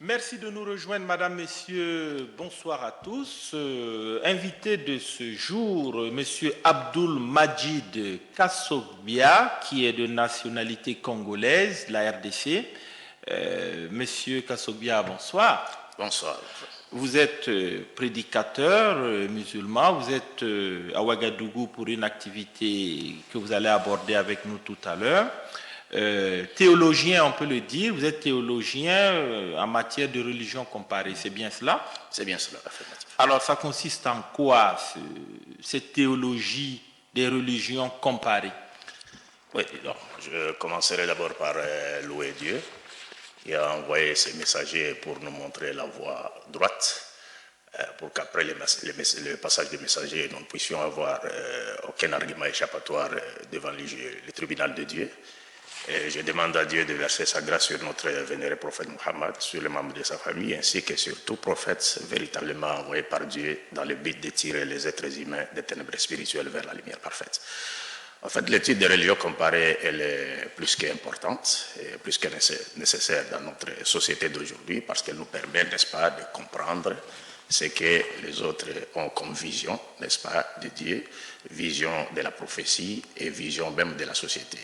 Merci de nous rejoindre, Madame, Messieurs. Bonsoir à tous. Invité de ce jour, Monsieur Abdoul Majid Kassobia, qui est de nationalité congolaise, la RDC. Monsieur Kassobia, bonsoir. Bonsoir. Vous êtes prédicateur musulman, vous êtes à Ouagadougou pour une activité que vous allez aborder avec nous tout à l'heure. Théologien, on peut le dire, vous êtes théologien en matière de religion comparée, c'est bien cela? C'est bien cela, affirmatif. Alors ça consiste en quoi, cette théologie des religions comparées? Oui, donc, je commencerai d'abord par louer Dieu. Il a envoyé ses messagers pour nous montrer la voie droite, pour qu'après le passage des messagers, nous ne puissions avoir aucun argument échappatoire devant le tribunal de Dieu. Et je demande à Dieu de verser sa grâce sur notre vénéré prophète Mohammed, sur les membres de sa famille, ainsi que sur tout prophète véritablement envoyé par Dieu dans le but de tirer les êtres humains des ténèbres spirituelles vers la lumière parfaite. En fait, l'étude des religions comparées, elle est plus qu'importante et plus que nécessaire dans notre société d'aujourd'hui parce qu'elle nous permet, n'est-ce pas, de comprendre ce que les autres ont comme vision, n'est-ce pas, de Dieu, vision de la prophétie et vision même de la société.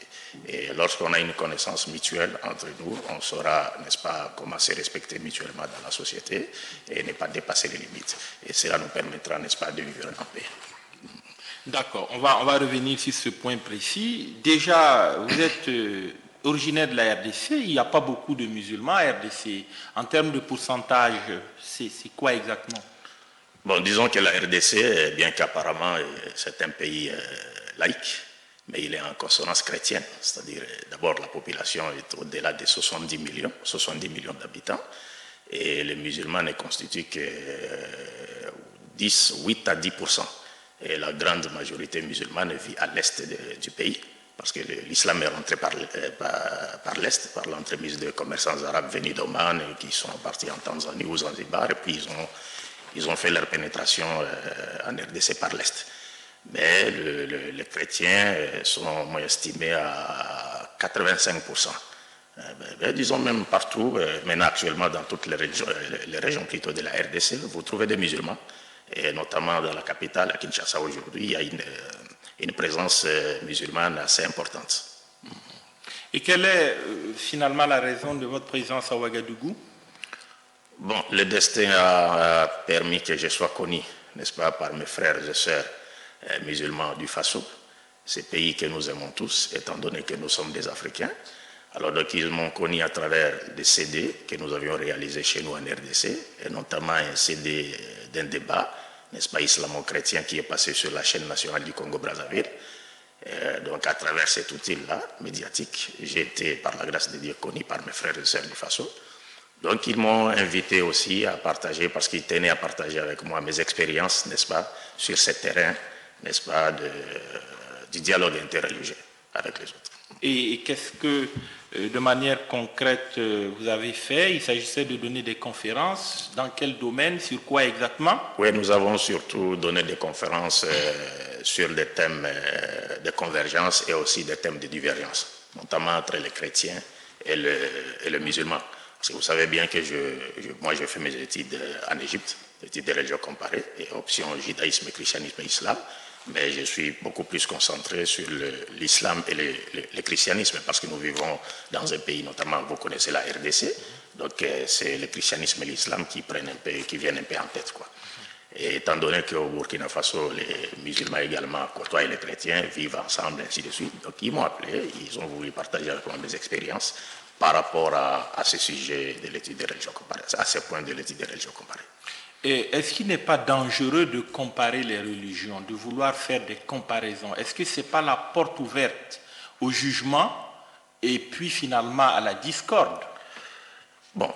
Et lorsqu'on a une connaissance mutuelle entre nous, on saura, n'est-ce pas, comment se respecter mutuellement dans la société et ne pas dépasser les limites. Et cela nous permettra, n'est-ce pas, de vivre en paix. D'accord, on va revenir sur ce point précis. Déjà, vous êtes originaire de la RDC, il n'y a pas beaucoup de musulmans à RDC. En termes de pourcentage, c'est quoi exactement? Bon, disons que la RDC, bien qu'apparemment c'est un pays laïque, mais il est en consonance chrétienne, c'est-à-dire d'abord la population est au-delà de 70 millions d'habitants, et les musulmans ne constituent que 8 à 10%. Et la grande majorité musulmane vit à l'est du pays, parce que l'islam est rentré par l'est, par l'entremise de commerçants arabes venus d'Oman, qui sont partis en Tanzanie ou Zanzibar, et puis ils ont fait leur pénétration en RDC par l'est. Mais les chrétiens sont estimés à 85%. Disons même partout, maintenant actuellement dans toutes les régions plutôt de la RDC, vous trouvez des musulmans. Et notamment dans la capitale, à Kinshasa aujourd'hui, il y a une présence musulmane assez importante. Et quelle est finalement la raison de votre présence à Ouagadougou? Bon, le destin a permis que je sois connu, n'est-ce pas, par mes frères et sœurs musulmans du Faso, ces pays que nous aimons tous, étant donné que nous sommes des Africains. Alors donc ils m'ont connu à travers des CD que nous avions réalisés chez nous en RDC, et notamment un CD d'un débat, n'est-ce pas, islamo-chrétien qui est passé sur la chaîne nationale du Congo-Brazzaville. Donc à travers cet outil-là, médiatique, j'ai été par la grâce de Dieu connu par mes frères et sœurs du Faso. Donc ils m'ont invité aussi à partager, parce qu'ils tenaient à partager avec moi mes expériences, n'est-ce pas, sur ce terrain, n'est-ce pas, du dialogue interreligieux avec les autres. Et qu'est-ce que, de manière concrète, vous avez fait? Il s'agissait de donner des conférences. Dans quel domaine? Sur quoi exactement? Oui, nous avons surtout donné des conférences sur des thèmes de convergence et aussi des thèmes de divergence, notamment entre les chrétiens et les musulmans. Parce que vous savez bien que moi, j'ai fait mes études en Égypte, études de religion comparée, et option judaïsme, christianisme et islam. Mais je suis beaucoup plus concentré sur l'islam et le christianisme, parce que nous vivons dans un pays, notamment, vous connaissez la RDC, donc c'est le christianisme et l'islam qui viennent un peu en tête, quoi. Et étant donné qu'au Burkina Faso, les musulmans également côtoient les chrétiens, vivent ensemble, ainsi de suite, donc ils m'ont appelé, ils ont voulu partager avec moi des expériences par rapport à ce sujet de l'étude des religions comparées, à ce point de l'étude des religions comparées. Et est-ce qu'il n'est pas dangereux de comparer les religions, de vouloir faire des comparaisons? Est-ce que ce n'est pas la porte ouverte au jugement et puis finalement à la discorde? Bon,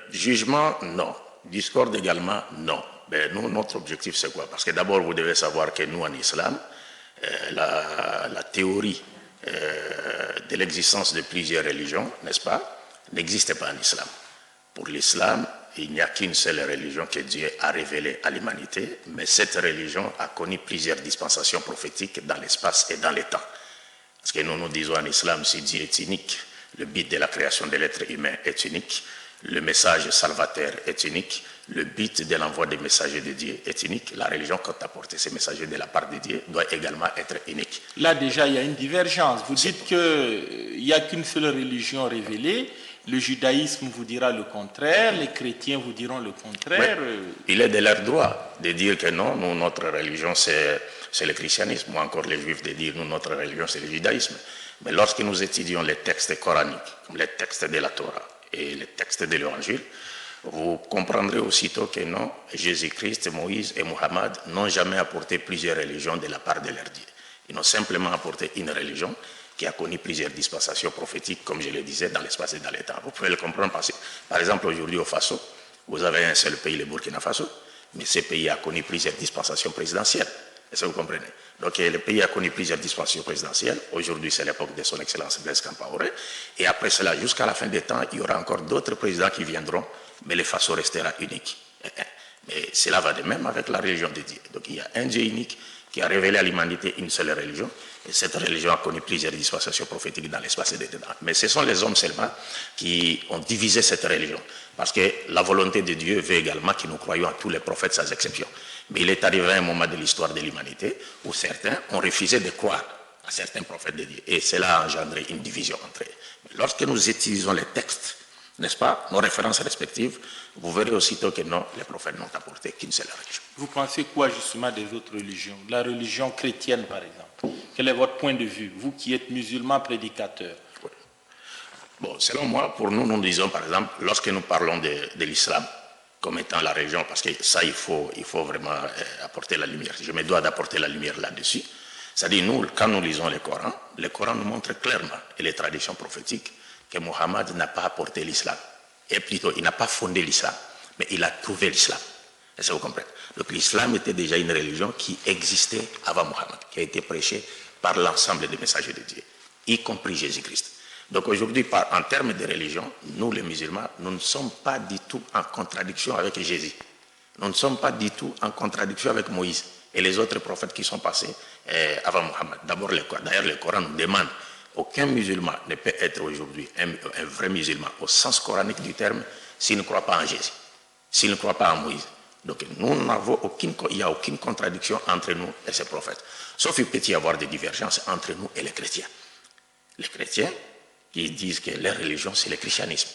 jugement, non. Discorde également, non. Mais nous, notre objectif, c'est quoi? Parce que d'abord, vous devez savoir que nous, en islam, la théorie de l'existence de plusieurs religions, n'est-ce pas, n'existe pas en islam. Pour l'islam, il n'y a qu'une seule religion que Dieu a révélée à l'humanité, mais cette religion a connu plusieurs dispensations prophétiques dans l'espace et dans le temps. Parce que nous disons en islam, si Dieu est unique, le but de la création de l'être humain est unique, Le message salvateur est unique. Le but de l'envoi des messagers de Dieu est unique. La religion qui a apporté ces messagers de la part de Dieu doit également être unique. Là, déjà, il y a une divergence. Vous dites qu'il n'y a qu'une seule religion révélée. Le judaïsme vous dira le contraire. Les chrétiens vous diront le contraire. Mais il est de leur droit de dire que non, nous, notre religion, c'est le christianisme. Ou encore les juifs de dire, nous, notre religion, c'est le judaïsme. Mais lorsque nous étudions les textes coraniques, comme les textes de la Torah et les textes de l'Évangile, vous comprendrez aussitôt que non, Jésus-Christ, Moïse et Mohammed n'ont jamais apporté plusieurs religions de la part de leur Dieu. Ils ont simplement apporté une religion qui a connu plusieurs dispensations prophétiques, comme je le disais, dans l'espace et dans le temps. Vous pouvez le comprendre parce que, par exemple, aujourd'hui au Faso, vous avez un seul pays, le Burkina Faso, mais ce pays a connu plusieurs dispensations présidentielles. Est-ce que vous comprenez? Donc le pays a connu plusieurs dispensations présidentielles. Aujourd'hui, c'est l'époque de son Excellence Blaise Compaoré. Et après cela, jusqu'à la fin des temps, il y aura encore d'autres présidents qui viendront, mais le Faso restera unique. Mais cela va de même avec la religion de Dieu. Donc il y a un Dieu unique qui a révélé à l'humanité une seule religion. Et cette religion a connu plusieurs dispensations prophétiques dans l'espace et des temps. Mais ce sont les hommes seulement qui ont divisé cette religion. Parce que la volonté de Dieu veut également que nous croyions à tous les prophètes sans exception. Mais il est arrivé un moment de l'histoire de l'humanité où certains ont refusé de croire à certains prophètes de Dieu. Et cela a engendré une division entre eux. Mais lorsque nous utilisons les textes, n'est-ce pas, nos références respectives, vous verrez aussitôt que non, les prophètes n'ont apporté qu'une seule religion. Vous pensez quoi justement des autres religions? La religion chrétienne, par exemple. Quel est votre point de vue, vous qui êtes musulman prédicateur? Oui. Bon, selon moi, pour nous, nous disons par exemple, lorsque nous parlons de l'islam comme étant la religion, parce que ça, il faut vraiment apporter la lumière. Je me dois d'apporter la lumière là-dessus. C'est-à-dire, nous, quand nous lisons le Coran nous montre clairement, et les traditions prophétiques, que Mohammed n'a pas apporté l'islam. Et plutôt, il n'a pas fondé l'islam, mais il a trouvé l'islam. Est-ce que vous comprenez? Donc l'islam était déjà une religion qui existait avant Mohammed, qui a été prêchée par l'ensemble des messagers de Dieu, y compris Jésus-Christ. Donc aujourd'hui, en termes de religion, nous les musulmans, nous ne sommes pas du tout en contradiction avec Jésus. Nous ne sommes pas du tout en contradiction avec Moïse et les autres prophètes qui sont passés avant Mohammed. D'ailleurs, le Coran nous demande, aucun musulman ne peut être aujourd'hui un vrai musulman au sens coranique du terme s'il ne croit pas en Jésus, s'il ne croit pas en Moïse. Donc il n'y a aucune contradiction entre nous et ces prophètes. Sauf qu'il peut y avoir des divergences entre nous et les chrétiens. Les chrétiens qui disent que leur religion c'est le christianisme.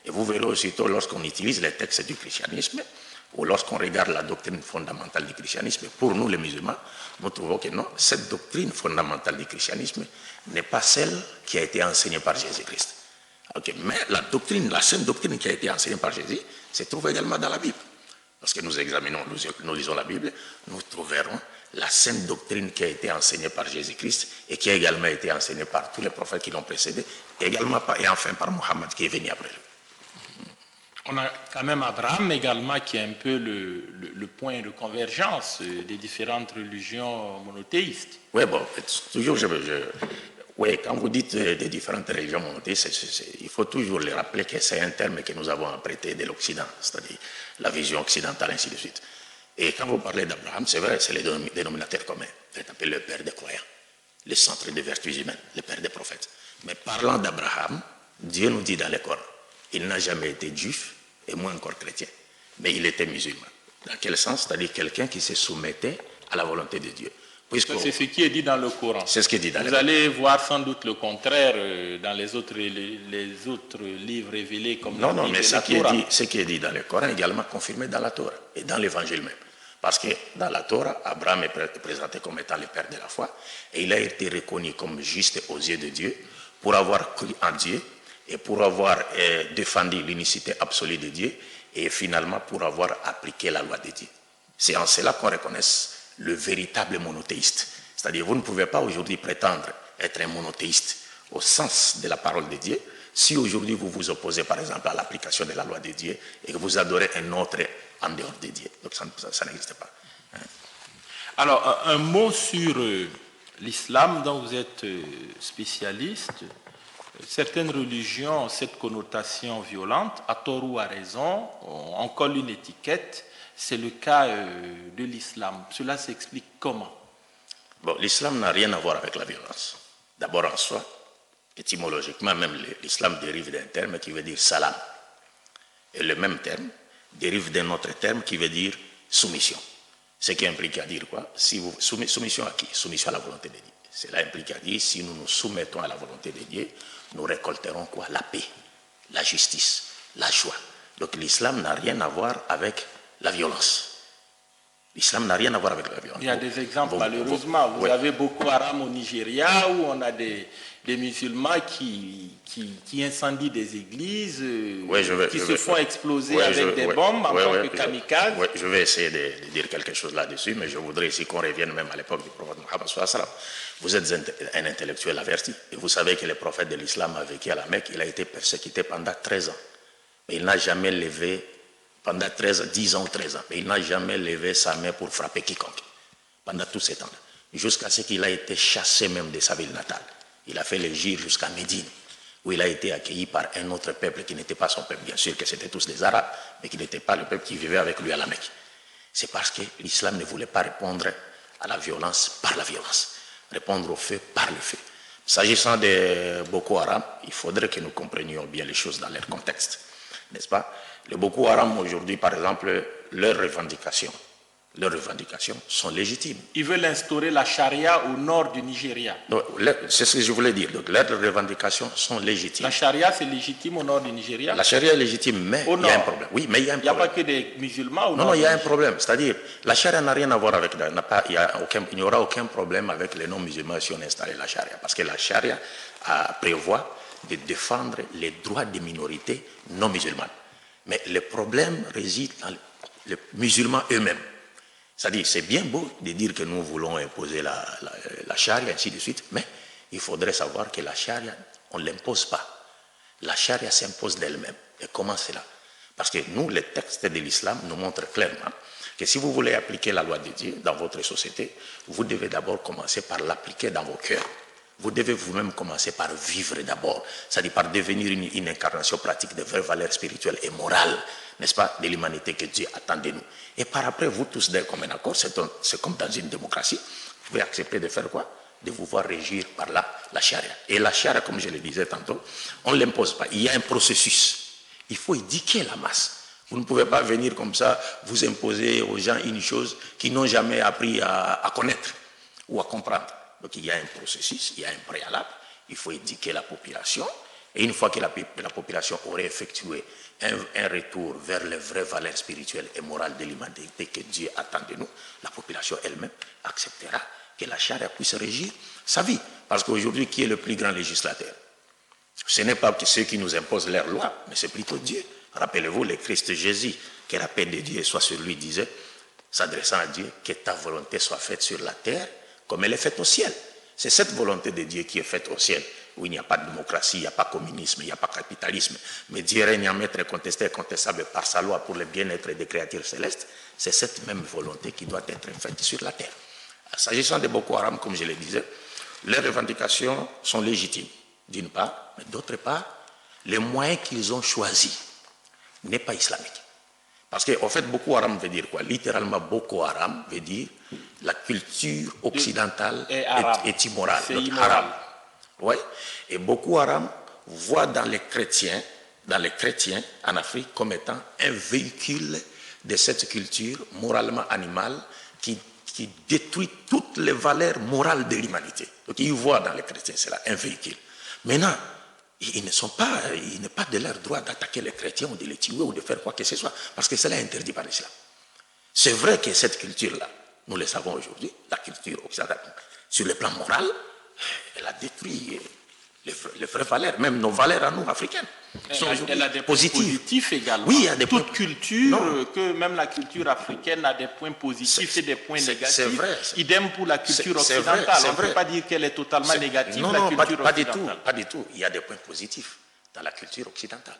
Et vous verrez aussitôt lorsqu'on utilise les textes du christianisme ou lorsqu'on regarde la doctrine fondamentale du christianisme, pour nous les musulmans, nous trouvons que non, cette doctrine fondamentale du christianisme n'est pas celle qui a été enseignée par Jésus-Christ. Okay, mais la sainte doctrine qui a été enseignée par Jésus se trouve également dans la Bible. Lorsque nous examinons, nous lisons la Bible, nous trouverons la sainte doctrine qui a été enseignée par Jésus-Christ et qui a également été enseignée par tous les prophètes qui l'ont précédé, et enfin par Mohammed qui est venu après lui. On a quand même Abraham également qui est un peu le point de convergence des différentes religions monothéistes. Oui, bon, toujours, oui, quand vous dites des différentes religions monothéistes, il faut toujours les rappeler que c'est un terme que nous avons apprêté de l'Occident, c'est-à-dire la vision occidentale, ainsi de suite. Et quand vous parlez d'Abraham, c'est vrai, c'est le dénominateur commun. Il est appelé le père des croyants, le centre des vertus humaines, le père des prophètes. Mais parlant d'Abraham, Dieu nous dit dans le Coran, il n'a jamais été juif et moins encore chrétien, mais il était musulman. Dans quel sens? C'est-à-dire quelqu'un qui se soumettait à la volonté de Dieu. C'est ce qui est dit dans le Coran. C'est ce qui est dit dans le Coran. Vous allez voir sans doute le contraire dans les autres livres révélés comme non, mais ce qui est dit dans le Coran est également confirmé dans la Torah et dans l'Évangile même. Parce que dans la Torah, Abraham est présenté comme étant le père de la foi et il a été reconnu comme juste aux yeux de Dieu pour avoir cru en Dieu et pour avoir défendu l'unicité absolue de Dieu et finalement pour avoir appliqué la loi de Dieu. C'est en cela qu'on reconnaît le véritable monothéiste. C'est-à-dire vous ne pouvez pas aujourd'hui prétendre être un monothéiste au sens de la parole de Dieu si aujourd'hui vous vous opposez par exemple à l'application de la loi de Dieu et que vous adorez un autre en dehors de Dieu. Donc ça n'existe pas. Alors un mot sur l'islam dont vous êtes spécialiste. Certaines religions ont cette connotation violente, à tort ou à raison, on colle une étiquette. C'est le cas de l'islam. Cela s'explique comment? Bon, l'islam n'a rien à voir avec la violence. D'abord en soi, étymologiquement, même l'islam dérive d'un terme qui veut dire salam. Et le même terme dérive d'un autre terme qui veut dire soumission. Ce qui implique à dire quoi? Si vous, soumission à qui? Soumission à la volonté de Dieu. Cela implique à dire, si nous nous soumettons à la volonté de Dieu, nous récolterons quoi? La paix, la justice, la joie. Donc l'islam n'a rien à voir avec la violence. L'islam n'a rien à voir avec la violence. Il y a des exemples, malheureusement. Vous avez Boko Haram au Nigeria, où on a des musulmans qui incendient des églises, qui se font exploser avec des bombes en tant que kamikazes. Je vais essayer de dire quelque chose là-dessus, mais je voudrais ici qu'on revienne même à l'époque du prophète Mohammed sallallahu alayhi wa sallam. Vous êtes un intellectuel averti, et vous savez que le prophète de l'islam a vécu à la Mecque, il a été persécuté pendant 13 ans. Mais il n'a jamais levé, pendant 10 ans ou 13 ans, mais il n'a jamais levé sa main pour frapper quiconque, pendant tous ces temps-là. Jusqu'à ce qu'il a été chassé même de sa ville natale. Il a fait le gire jusqu'à Médine, où il a été accueilli par un autre peuple qui n'était pas son peuple. Bien sûr que c'était tous des Arabes, mais qui n'était pas le peuple qui vivait avec lui à la Mecque. C'est parce que l'islam ne voulait pas répondre à la violence par la violence, répondre au feu par le feu. S'agissant de Boko Haram, il faudrait que nous comprenions bien les choses dans leur contexte, n'est-ce pas? Le Boko Haram aujourd'hui, par exemple, leurs revendications sont légitimes. Ils veulent instaurer la charia au nord du Nigeria. C'est ce que je voulais dire. Donc, leurs revendications sont légitimes. La charia, c'est légitime au nord du Nigeria? La charia est légitime, mais il y a un problème. Oui, mais il y a un problème. Il n'y a pas que des musulmans au nord? Non, il y a un problème. C'est-à-dire, la charia n'a rien à voir avec... Il n'y aura aucun problème avec les non-musulmans si on installe la charia. Parce que la charia prévoit de défendre les droits des minorités non musulmanes. Mais le problème réside dans les musulmans eux-mêmes. C'est-à-dire, c'est bien beau de dire que nous voulons imposer la charia, ainsi de suite, mais il faudrait savoir que la charia, on ne l'impose pas. La charia s'impose d'elle-même. Et comment cela? Parce que nous, les textes de l'islam nous montrent clairement que si vous voulez appliquer la loi de Dieu dans votre société, vous devez d'abord commencer par l'appliquer dans vos cœurs. Vous devez vous-même commencer par vivre d'abord, c'est-à-dire par devenir une incarnation pratique de vraies valeurs spirituelles et morales, n'est-ce pas, de l'humanité que Dieu attend de nous. Et par après, vous tous d'un commun accord, c'est comme dans une démocratie, vous pouvez accepter de faire quoi? De vous voir régir par la charia. Et la charia, comme je le disais tantôt, on ne l'impose pas. Il y a un processus. Il faut éduquer la masse. Vous ne pouvez pas venir comme ça, vous imposer aux gens une chose qu'ils n'ont jamais appris à connaître ou à comprendre. Donc il y a un processus, il y a un préalable, il faut éduquer la population, et une fois que la population aurait effectué un retour vers les vraies valeurs spirituelles et morales de l'humanité que Dieu attend de nous, la population elle-même acceptera que la charia puisse régir sa vie. Parce qu'aujourd'hui, qui est le plus grand législateur? Ce n'est pas ceux qui nous imposent leurs lois, mais c'est plutôt Dieu. Rappelez-vous, le Christ Jésus, que la paix de Dieu soit sur lui, disait, s'adressant à Dieu, que ta volonté soit faite sur la terre comme elle est faite au ciel. C'est cette volonté de Dieu qui est faite au ciel, où il n'y a pas de démocratie, il n'y a pas de communisme, il n'y a pas de capitalisme, mais Dieu règne en maître contesté et contestable par sa loi pour le bien-être des créatures célestes. C'est cette même volonté qui doit être faite sur la terre. S'agissant de Boko Haram, comme je le disais, les revendications sont légitimes, d'une part, mais d'autre part, les moyens qu'ils ont choisis n'est pas islamique. Parce qu'en fait, Boko Haram veut dire quoi? Littéralement, Boko Haram veut dire la culture occidentale est immorale. C'est immoral. Ouais. Et Boko Haram voit dans les chrétiens en Afrique comme étant un véhicule de cette culture moralement animale qui détruit toutes les valeurs morales de l'humanité. Donc ils voient dans les chrétiens cela un véhicule. Maintenant, il n'est pas de leur droit d'attaquer les chrétiens ou de les tuer ou de faire quoi que ce soit, parce que cela est interdit par l'islam. C'est vrai que cette culture-là, nous le savons aujourd'hui, la culture occidentale, sur le plan moral, elle a détruit les vraies valeurs, même nos valeurs à nous, africaines. Elle a des points positifs également. Oui, il y a des points. Toute culture, que même la culture africaine a des points positifs et des points négatifs. C'est vrai. Idem pour la culture occidentale. On ne peut pas dire qu'elle est totalement négative, la culture occidentale. Pas du tout. Il y a des points positifs dans la culture occidentale.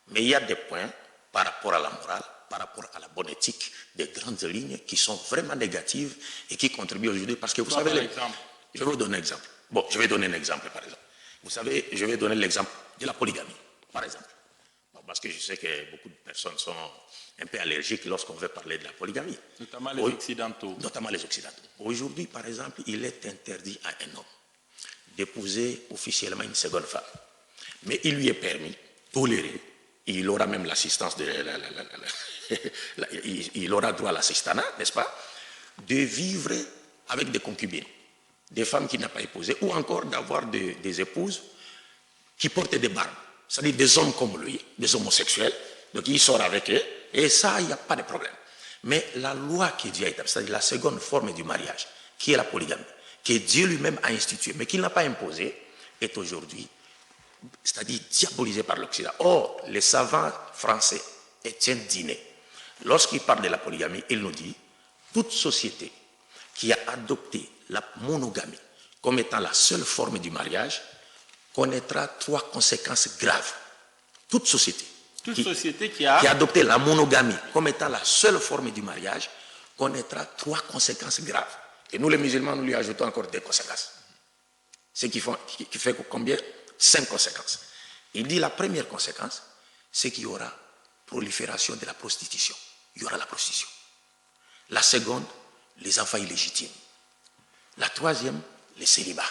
Mais il y a des points par rapport à la morale, par rapport à la bonne éthique, des grandes lignes qui sont vraiment négatives et qui contribuent aujourd'hui. Parce que vous savez, je vais vous donner un exemple. Bon, je vais donner un exemple, par exemple. Vous savez, je vais donner l'exemple de la polygamie, par exemple. Bon, parce que je sais que beaucoup de personnes sont un peu allergiques lorsqu'on veut parler de la polygamie. Notamment les Occidentaux. Notamment les Occidentaux. Aujourd'hui, par exemple, il est interdit à un homme d'épouser officiellement une seconde femme. Mais il lui est permis, toléré, il aura même l'assistance il aura droit à l'assistanat, n'est-ce pas, de vivre avec des concubines, des femmes qu'il n'a pas épousées, ou encore d'avoir des épouses qui portent des barbes, c'est-à-dire des hommes comme lui, des homosexuels, donc il sort avec eux, et ça, il n'y a pas de problème. Mais la loi que Dieu a établie, c'est-à-dire la seconde forme du mariage, qui est la polygamie, que Dieu lui-même a instituée, mais qu'il n'a pas imposée, est aujourd'hui, c'est-à-dire diabolisée par l'Occident. Or, les savants français, Étienne Dinet, lorsqu'il parle de la polygamie, il nous dit, toute société qui a adopté la monogamie comme étant la seule forme du mariage connaîtra 3 conséquences graves. Toute société. Qui a adopté la monogamie comme étant la seule forme du mariage connaîtra 3 conséquences graves. Et nous, les musulmans, nous lui ajoutons encore 2 conséquences. Ce qui fait combien? 5 conséquences. Il dit la première conséquence, c'est qu'il y aura prolifération de la prostitution. Il y aura la prostitution. La seconde, les enfants illégitimes. La troisième, les célibats.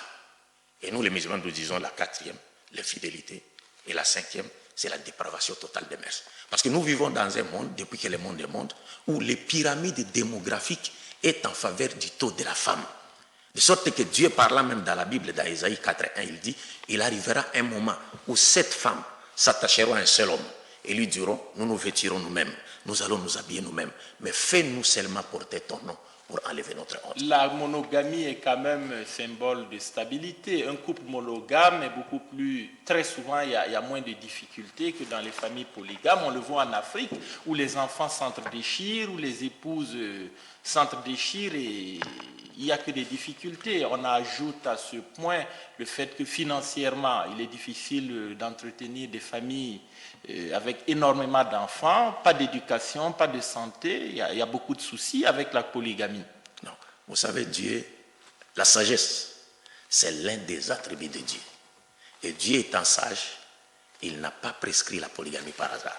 Et nous, les musulmans, nous disons la quatrième, l'infidélité. Et la cinquième, c'est la dépravation totale des mœurs. Parce que nous vivons dans un monde, depuis que le monde est monde, où les pyramides démographiques est en faveur du taux de la femme. De sorte que Dieu, parlant même dans la Bible, dans Ésaïe 4:1, il dit, il arrivera un moment où 7 femmes s'attacheront à un seul homme et lui diront, nous nous vêtirons nous-mêmes, nous allons nous habiller nous-mêmes, mais fais-nous seulement porter ton nom pour enlever notre honte. La monogamie est quand même symbole de stabilité. Un couple monogame est beaucoup plus... Très souvent, il y a moins de difficultés que dans les familles polygames. On le voit en Afrique, où les enfants s'entre-déchirent, où les épouses s'entre-déchirent et il n'y a que des difficultés. On ajoute à ce point le fait que financièrement, il est difficile d'entretenir des familles avec énormément d'enfants, pas d'éducation, pas de santé. Il y a beaucoup de soucis avec la polygamie. Non, vous savez, Dieu, la sagesse, c'est l'un des attributs de Dieu. Et Dieu étant sage, il n'a pas prescrit la polygamie par hasard.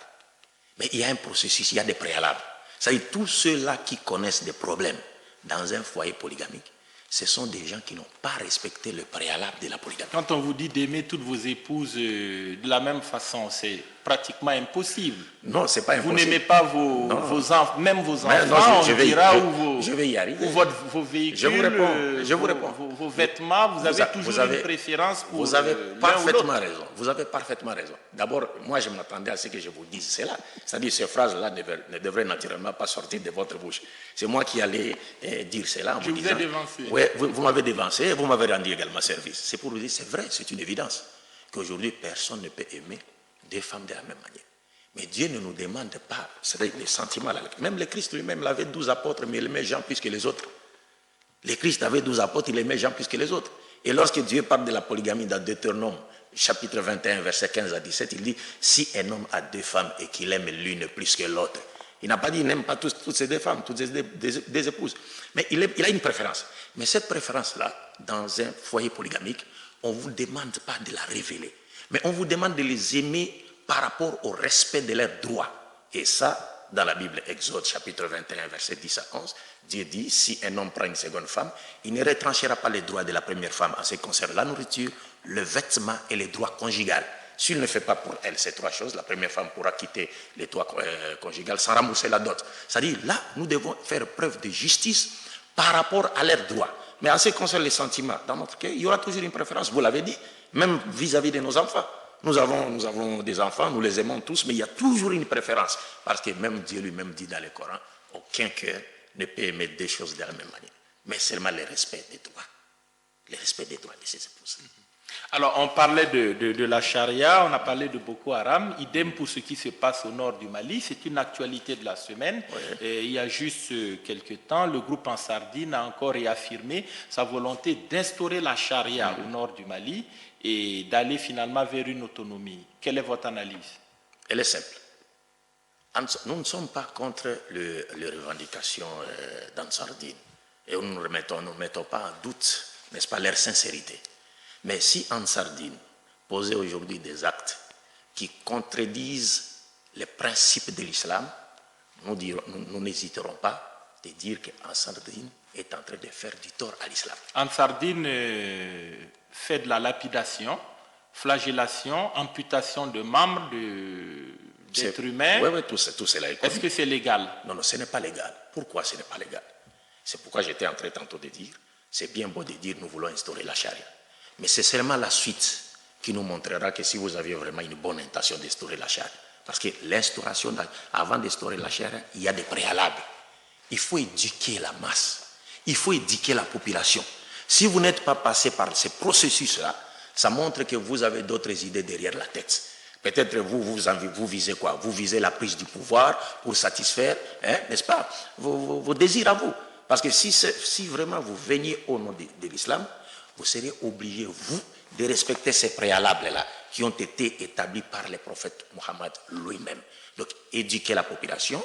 Mais il y a un processus, il y a des préalables. C'est-à-dire tous ceux-là qui connaissent des problèmes dans un foyer polygamique, ce sont des gens qui n'ont pas respecté le préalable de la polygamie. Quand on vous dit d'aimer toutes vos épouses de la même façon, c'est pratiquement impossible. Non, c'est pas impossible. Vous n'aimez pas vos enfants, même vos enfants, je vais y arriver. Ou vos véhicules, je vous réponds. Vos vêtements, vous avez toujours une préférence pour vous avez l'un parfaitement ou l'autre. raison. Vous avez parfaitement raison. D'abord, moi, je m'attendais à ce que je vous dise cela. C'est-à-dire, ces phrases-là ne devraient naturellement pas sortir de votre bouche. C'est moi qui allais dire cela en vous disant... Je vous ai dévancé. Oui, vous m'avez dévancé, vous m'avez rendu également service. C'est pour vous dire, c'est vrai, c'est une évidence, qu'aujourd'hui, personne ne peut aimer 2 femmes de la même manière. Mais Dieu ne nous demande pas, c'est-à-dire les sentiments. Même le Christ lui-même, il avait 12 apôtres, mais il aimait Jean plus que les autres. Le Christ avait 12 apôtres, il aimait Jean plus que les autres. Et lorsque Dieu parle de la polygamie dans Deutéronome, chapitre 21, versets 15 à 17, il dit, si un homme a 2 femmes et qu'il aime l'une plus que l'autre, il n'a pas dit, il n'aime pas toutes ces 2 femmes, toutes ces des épouses. Mais il a une préférence. Mais cette préférence-là, dans un foyer polygamique, on ne vous demande pas de la révéler. Mais on vous demande de les aimer par rapport au respect de leurs droits. Et ça, dans la Bible, Exode, chapitre 21, versets 10 à 11, Dieu dit, si un homme prend une seconde femme, il ne retranchera pas les droits de la première femme en ce qui concerne la nourriture, le vêtement et les droits conjugaux. S'il ne fait pas pour elle ces 3 choses, la première femme pourra quitter les droits conjugaux sans rembourser la dot. C'est-à-dire, là, nous devons faire preuve de justice par rapport à leurs droits. Mais en ce qui concerne les sentiments, dans notre cas, il y aura toujours une préférence, vous l'avez dit, même vis-à-vis de nos enfants. Nous avons des enfants, nous les aimons tous, mais il y a toujours une préférence. Parce que même Dieu lui-même dit dans le Coran, aucun cœur ne peut aimer 2 choses de la même manière, mais seulement le respect des droits. Le respect des droits de ses épouses. Alors, on parlait de la charia, on a parlé de Boko Haram, idem pour ce qui se passe au nord du Mali, c'est une actualité de la semaine. Oui. Et il y a juste quelques temps, le groupe Ansardine a encore réaffirmé sa volonté d'instaurer la charia au nord du Mali et d'aller finalement vers une autonomie. Quelle est votre analyse? Elle est simple. Nous ne sommes pas contre les revendications d'Ansardine. Et nous ne mettons pas en doute, n'est-ce pas, leur sincérité. Mais si Ansardine posait aujourd'hui des actes qui contredisent les principes de l'islam, nous n'hésiterons pas de dire qu'Ansardine est en train de faire du tort à l'islam. Ansardine fait de la lapidation, flagellation, amputation de membres d'êtres humains. Oui, tout cela est connu. Est-ce que c'est légal? Non, ce n'est pas légal. Pourquoi ce n'est pas légal? C'est pourquoi j'étais en train tantôt de dire, c'est bien beau de dire nous voulons instaurer la charia. Mais c'est seulement la suite qui nous montrera que si vous aviez vraiment une bonne intention d'instaurer la charia. Parce que l'instauration, avant d'instaurer la charia, il y a des préalables. Il faut éduquer la masse. Il faut éduquer la population. Si vous n'êtes pas passé par ces processus-là, ça montre que vous avez d'autres idées derrière la tête. Peut-être vous visez quoi? Vous visez la prise du pouvoir pour satisfaire, n'est-ce pas, vos désirs à vous. Parce que si vraiment vous veniez au nom de l'islam, vous serez obligé, vous, de respecter ces préalables-là qui ont été établis par le prophète Mohammed lui-même. Donc, éduquer la population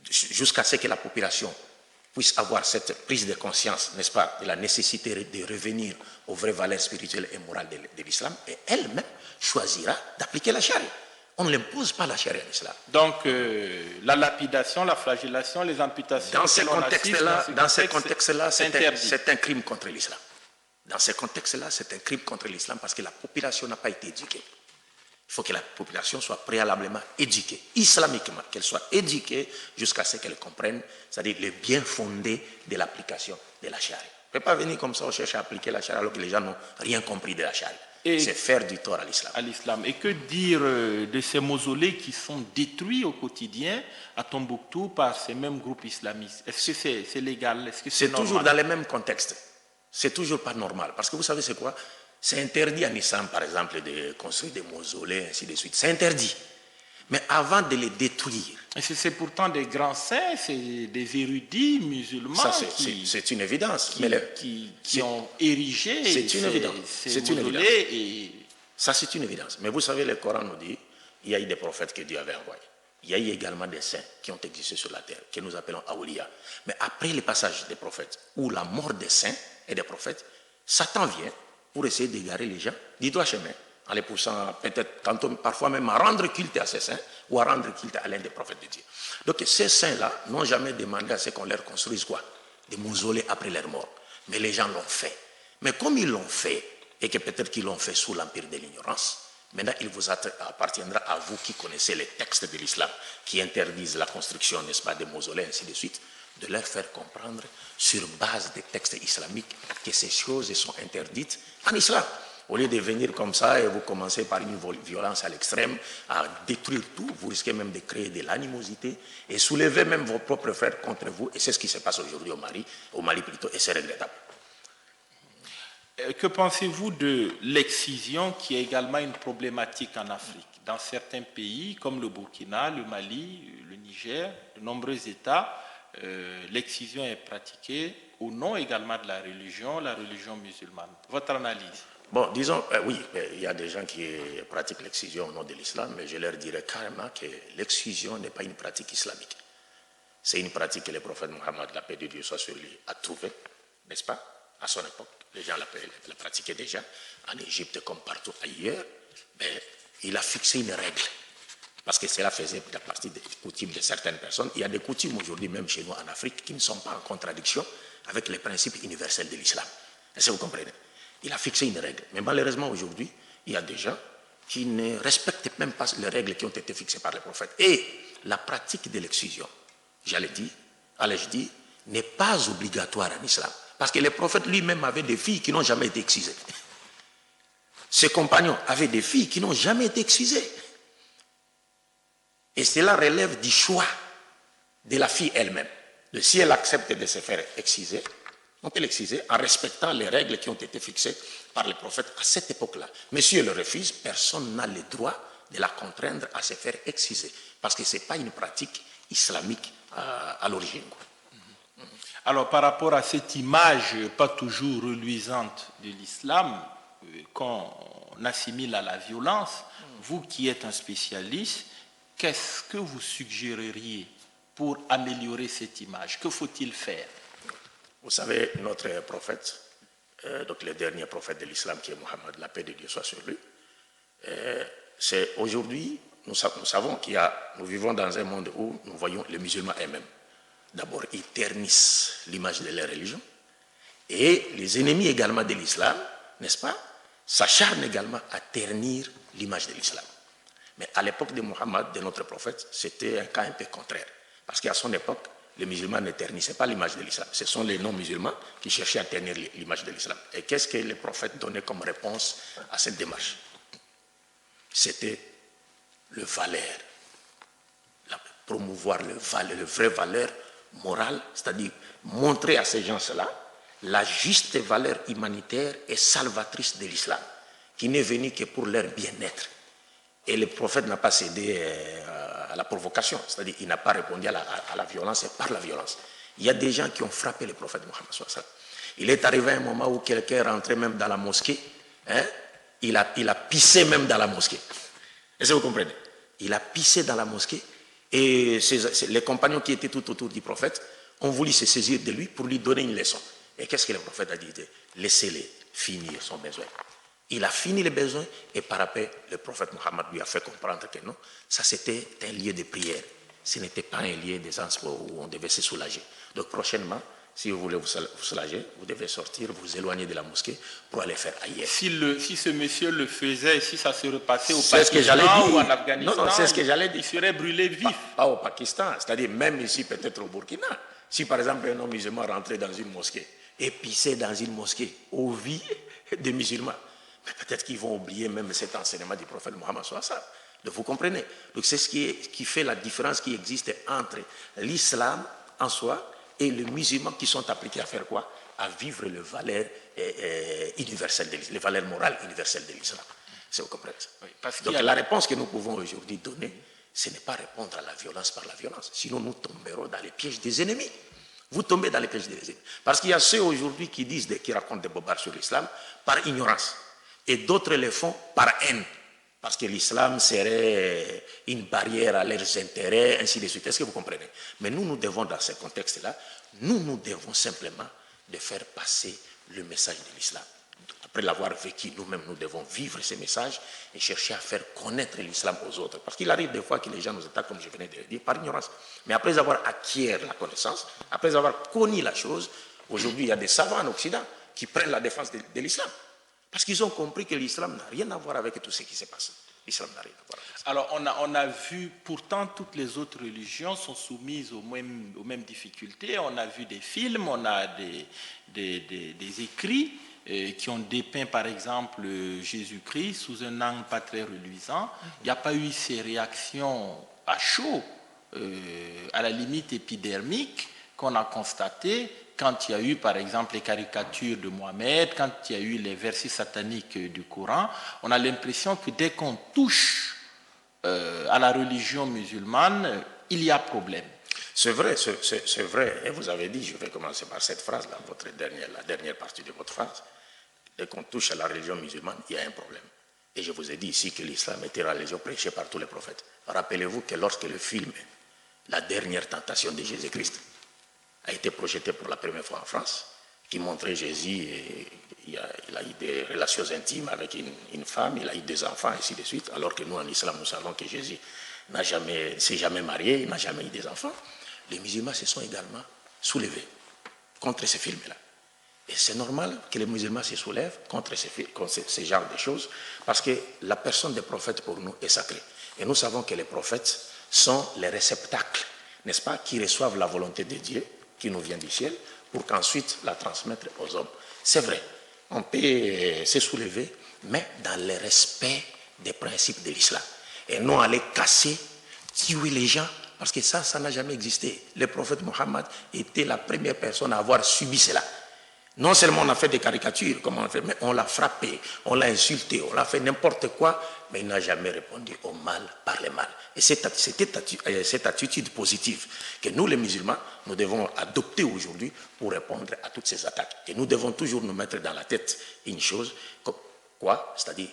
jusqu'à ce que la population puisse avoir cette prise de conscience, n'est-ce pas, de la nécessité de revenir aux vraies valeurs spirituelles et morales de l'islam, et elle-même choisira d'appliquer la charia. On ne l'impose pas la charia à l'islam. Donc, la lapidation, la flagellation, les amputations... Dans ces contextes-là, c'est un crime contre l'islam. Dans ces contextes-là, c'est un crime contre l'islam parce que la population n'a pas été éduquée. Il faut que la population soit préalablement éduquée, islamiquement, qu'elle soit éduquée jusqu'à ce qu'elle comprenne, c'est-à-dire le bien fondé de l'application de la charia. On ne peut pas venir comme ça, on cherche à appliquer la charia alors que les gens n'ont rien compris de la charia. C'est faire du tort à l'islam. Et que dire de ces mausolées qui sont détruits au quotidien à Tombouctou par ces mêmes groupes islamistes? Est-ce que c'est légal? Est-ce que c'est normal? Toujours dans les mêmes contextes. C'est toujours pas normal. Parce que vous savez c'est quoi? C'est interdit en islam, par exemple, de construire des mausolées, ainsi de suite. C'est interdit. Mais avant de les détruire... C'est pourtant des grands saints, c'est des érudits musulmans c'est une évidence. Qui ont érigé ces mausolées. Et... Ça, c'est une évidence. Mais vous savez, le Coran nous dit, il y a eu des prophètes que Dieu avait envoyés. Il y a eu également des saints qui ont existé sur la terre, que nous appelons Awliya. Mais après le passage des prophètes, ou la mort des saints et des prophètes, Satan vient pour essayer d'égarer les gens du droit chemin, en les poussant peut-être tantôt, parfois même à rendre culte à ces saints ou à rendre culte à l'un des prophètes de Dieu. Donc ces saints-là n'ont jamais demandé à ce qu'on leur construise quoi? Des mausolées après leur mort. Mais les gens l'ont fait. Mais comme ils l'ont fait, et que peut-être qu'ils l'ont fait sous l'empire de l'ignorance, maintenant il vous appartiendra à vous qui connaissez les textes de l'islam, qui interdisent la construction, n'est-ce pas, des mausolées, ainsi de suite, de leur faire comprendre, sur base des textes islamiques, que ces choses sont interdites en islam. Au lieu de venir comme ça et vous commencez par une violence à l'extrême, à détruire tout, vous risquez même de créer de l'animosité et soulever même vos propres frères contre vous. Et c'est ce qui se passe aujourd'hui au Mali plutôt, et c'est regrettable. Que pensez-vous de l'excision qui est également une problématique en Afrique? Dans certains pays comme le Burkina, le Mali, le Niger, de nombreux États, l'excision est pratiquée au nom également de la religion musulmane. Votre analyse? Bon, disons, oui, il y a des gens qui pratiquent l'excision au nom de l'islam, mais je leur dirais carrément que l'excision n'est pas une pratique islamique. C'est une pratique que le prophète Mohammed, la paix de Dieu soit sur lui, a trouvée, n'est-ce pas, à son époque. Les gens la pratiquaient déjà, en Égypte comme partout ailleurs, mais il a fixé une règle. Parce que cela faisait partie des coutumes de certaines personnes. Il y a des coutumes aujourd'hui, même chez nous en Afrique, qui ne sont pas en contradiction avec les principes universels de l'islam. Est-ce que vous comprenez? Il a fixé une règle. Mais malheureusement, aujourd'hui, il y a des gens qui ne respectent même pas les règles qui ont été fixées par les prophètes. Et la pratique de l'excision, allais-je dire, n'est pas obligatoire en islam. Parce que les prophètes lui-même avaient des filles qui n'ont jamais été excisées. Ses compagnons avaient des filles qui n'ont jamais été excisées. Et cela relève du choix de la fille elle-même. Si elle accepte de se faire exciser, on peut l'exciser en respectant les règles qui ont été fixées par les prophètes à cette époque-là. Mais si elle le refuse, personne n'a le droit de la contraindre à se faire exciser. Parce que ce n'est pas une pratique islamique à l'origine. Alors, par rapport à cette image pas toujours reluisante de l'islam, qu'on assimile à la violence, vous qui êtes un spécialiste, qu'est-ce que vous suggéreriez pour améliorer cette image? Que faut-il faire? Vous savez, notre prophète, donc le dernier prophète de l'islam qui est Mohammed, la paix de Dieu soit sur lui, c'est aujourd'hui, nous savons nous vivons dans un monde où nous voyons les musulmans eux-mêmes. D'abord, ils ternissent l'image de leur religion, et les ennemis également de l'islam, n'est-ce pas, s'acharnent également à ternir l'image de l'islam. Mais à l'époque de Mohammed, de notre prophète, c'était un cas un peu contraire. Parce qu'à son époque, les musulmans ne ternissaient pas l'image de l'islam. Ce sont les non-musulmans qui cherchaient à ternir l'image de l'islam. Et qu'est-ce que les prophètes donnaient comme réponse à cette démarche? C'était le valeur, promouvoir le vrai valeur morale, c'est-à-dire montrer à ces gens-là la juste valeur humanitaire et salvatrice de l'islam, qui n'est venue que pour leur bien-être. Et le prophète n'a pas cédé à la provocation, c'est-à-dire il n'a pas répondu à la violence et par la violence. Il y a des gens qui ont frappé le prophète Mohammed sallallahu alayhi wa sallam. Il est arrivé un moment où quelqu'un est rentré même dans la mosquée, hein, il a pissé même dans la mosquée. Est-ce que vous comprenez? Il a pissé dans la mosquée et les compagnons qui étaient tout autour du prophète ont voulu se saisir de lui pour lui donner une leçon. Et qu'est-ce que le prophète a dit? Laissez-les finir son besoin. Il a fini les besoins et par après, le prophète Mohammed lui a fait comprendre que non, ça c'était un lieu de prière. Ce n'était pas un lieu d'aisance où on devait se soulager. Donc prochainement, si vous voulez vous soulager, vous devez sortir, vous éloigner de la mosquée pour aller faire ailleurs. Si ce monsieur le faisait, si ça se repassait au Pakistan ou en Afghanistan, c'est ce que j'allais dire. Il serait brûlé vif. Pas au Pakistan, c'est-à-dire même ici peut-être au Burkina. Si par exemple un homme musulman rentrait dans une mosquée et pissait dans une mosquée aux vies des musulmans, mais peut-être qu'ils vont oublier même cet enseignement du prophète Mohammed sallallahu alayhi wa sallam. Donc vous comprenez? Donc c'est ce qui fait la différence qui existe entre l'islam en soi et les musulmans qui sont appliqués à faire quoi? À vivre les valeurs universelles, les valeurs morales universelles de l'islam. Vous comprenez? Oui, donc la réponse que nous pouvons aujourd'hui donner, ce n'est pas répondre à la violence par la violence. Sinon nous tomberons dans les pièges des ennemis. Vous tombez dans les pièges des ennemis. Parce qu'il y a ceux aujourd'hui qui racontent des bobards sur l'islam par ignorance. Et d'autres le font par haine. Parce que l'islam serait une barrière à leurs intérêts, ainsi de suite. Est-ce que vous comprenez? Mais nous devons, dans ce contexte-là, nous devons simplement de faire passer le message de l'islam. Après l'avoir vécu, nous-mêmes, nous devons vivre ce message et chercher à faire connaître l'islam aux autres. Parce qu'il arrive des fois que les gens nous attaquent, comme je venais de le dire, par ignorance. Mais après avoir acquis la connaissance, après avoir connu la chose, aujourd'hui, il y a des savants en Occident qui prennent la défense de l'islam. Parce qu'ils ont compris que l'islam n'a rien à voir avec tout ce qui se passe. L'islam n'a rien à voir avec ça. Alors, on a vu, pourtant, toutes les autres religions sont soumises aux mêmes difficultés. On a vu des films, on a des écrits qui ont dépeint, par exemple, Jésus-Christ sous un angle pas très reluisant. Il n'y a pas eu ces réactions à chaud, à la limite épidermique, qu'on a constatées quand il y a eu, par exemple, les caricatures de Mohamed, quand il y a eu les versets sataniques du Coran. On a l'impression que dès qu'on touche à la religion musulmane, il y a problème. C'est vrai, c'est vrai. Et vous avez dit, je vais commencer par cette phrase-là, la dernière partie de votre phrase. Dès qu'on touche à la religion musulmane, il y a un problème. Et je vous ai dit ici que l'islam était la religion prêchée par tous les prophètes. Rappelez-vous que lorsque le film La dernière tentation de Jésus-Christ a été projeté pour la première fois en France, qui montrait Jésus, et il a eu des relations intimes avec une femme, il a eu des enfants, et ainsi de suite, alors que nous, en islam, nous savons que Jésus s'est jamais marié, il n'a jamais eu des enfants. Les musulmans se sont également soulevés contre ce film-là. Et c'est normal que les musulmans se soulèvent contre ce genre de choses, parce que la personne des prophètes pour nous est sacrée. Et nous savons que les prophètes sont les réceptacles, n'est-ce pas, qui reçoivent la volonté de Dieu, qui nous vient du ciel, pour qu'ensuite la transmettre aux hommes. C'est vrai, on peut se soulever, mais dans le respect des principes de l'islam. Et non aller casser, tuer les gens, parce que ça n'a jamais existé. Le prophète Mohammed était la première personne à avoir subi cela. Non seulement on a fait des caricatures, comme on a fait, mais on l'a frappé, on l'a insulté, on l'a fait n'importe quoi, mais il n'a jamais répondu au mal par le mal. Et cette attitude positive que nous, les musulmans, nous devons adopter aujourd'hui pour répondre à toutes ces attaques. Et nous devons toujours nous mettre dans la tête une chose, quoi? C'est-à-dire,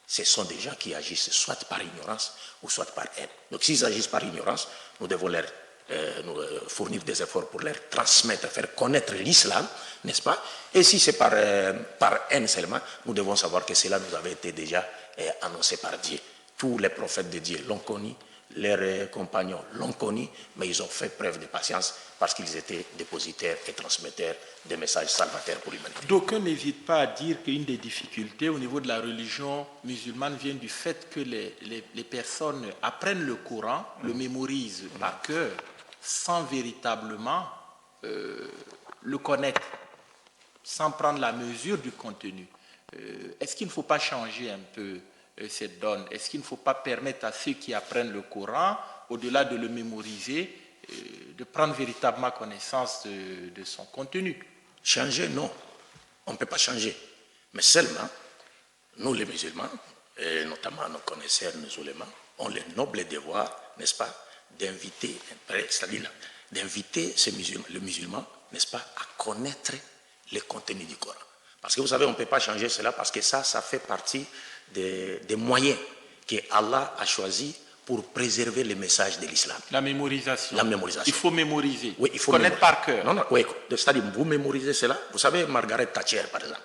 ce sont des gens qui agissent soit par ignorance ou soit par haine. Donc s'ils agissent par ignorance, nous devons leur fournir des efforts pour leur transmettre, faire connaître l'islam, n'est-ce pas? Et si c'est par haine seulement, nous devons savoir que cela nous avait été déjà annoncé par Dieu. Tous les prophètes de Dieu l'ont connu, leurs compagnons l'ont connu, mais ils ont fait preuve de patience parce qu'ils étaient dépositaires et transmetteurs des messages salvateurs pour l'humanité. D'aucuns n'hésitent pas à dire qu'une des difficultés au niveau de la religion musulmane vient du fait que les personnes apprennent le Coran, le mémorisent par cœur, sans véritablement le connaître, sans prendre la mesure du contenu. Est-ce qu'il ne faut pas changer un peu cette donne? Est-ce qu'il ne faut pas permettre à ceux qui apprennent le Coran, au-delà de le mémoriser, de prendre véritablement connaissance de son contenu? Changer, non. On ne peut pas changer. Mais seulement, nous les musulmans, et notamment nos connaisseurs, nos oulémas, ont le noble devoir, n'est-ce pas, d'inviter, c'est-à-dire d'inviter le musulman, n'est-ce pas, à connaître le contenu du Coran. Parce que vous savez, on ne peut pas changer cela parce que ça fait partie des moyens que Allah a choisis pour préserver le message de l'islam. La mémorisation. La mémorisation. Il faut mémoriser. Oui, il faut connaître par cœur. Non, oui, c'est-à-dire vous mémorisez cela. Vous savez, Margaret Thatcher, par exemple,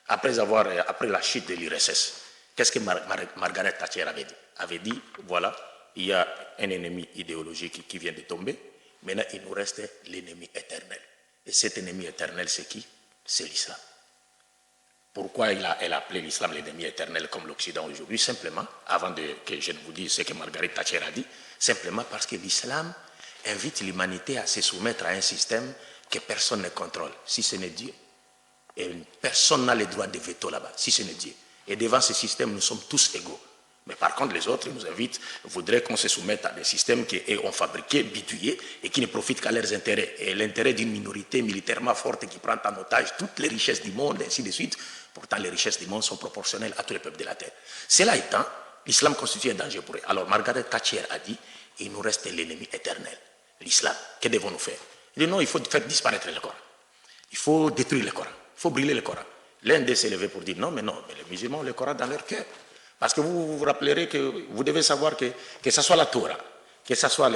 après la chute de l'URSS, qu'est-ce que Margaret Thatcher avait dit? Avait dit, voilà, il y a un ennemi idéologique qui vient de tomber, maintenant il nous reste l'ennemi éternel. Et cet ennemi éternel, c'est qui? C'est l'islam. Pourquoi elle a appelé l'islam l'ennemi éternel comme l'Occident aujourd'hui? Simplement, avant que je ne vous dise ce que Margaret Thatcher a dit, simplement parce que l'islam invite l'humanité à se soumettre à un système que personne ne contrôle, si ce n'est Dieu. Et personne n'a le droit de veto là-bas, si ce n'est Dieu. Et devant ce système, nous sommes tous égaux. Mais par contre, les autres nous invitent, voudraient qu'on se soumette à des systèmes qu'ils ont fabriqués, bidouillés, et qui ne profitent qu'à leurs intérêts. Et l'intérêt d'une minorité militairement forte qui prend en otage toutes les richesses du monde, ainsi de suite. Pourtant, les richesses du monde sont proportionnelles à tous les peuples de la terre. Cela étant, l'islam constitue un danger pour eux. Alors, Margaret Thatcher a dit, il nous reste l'ennemi éternel, l'islam. Que devons-nous faire? Il dit, non, il faut faire disparaître le Coran. Il faut détruire le Coran. Il faut brûler le Coran. L'un d'eux s'est levé pour dire, non, mais les musulmans ont le Coran dans leur cœur. Parce que vous vous rappellerez que vous devez savoir que ce soit la Torah, que ce soit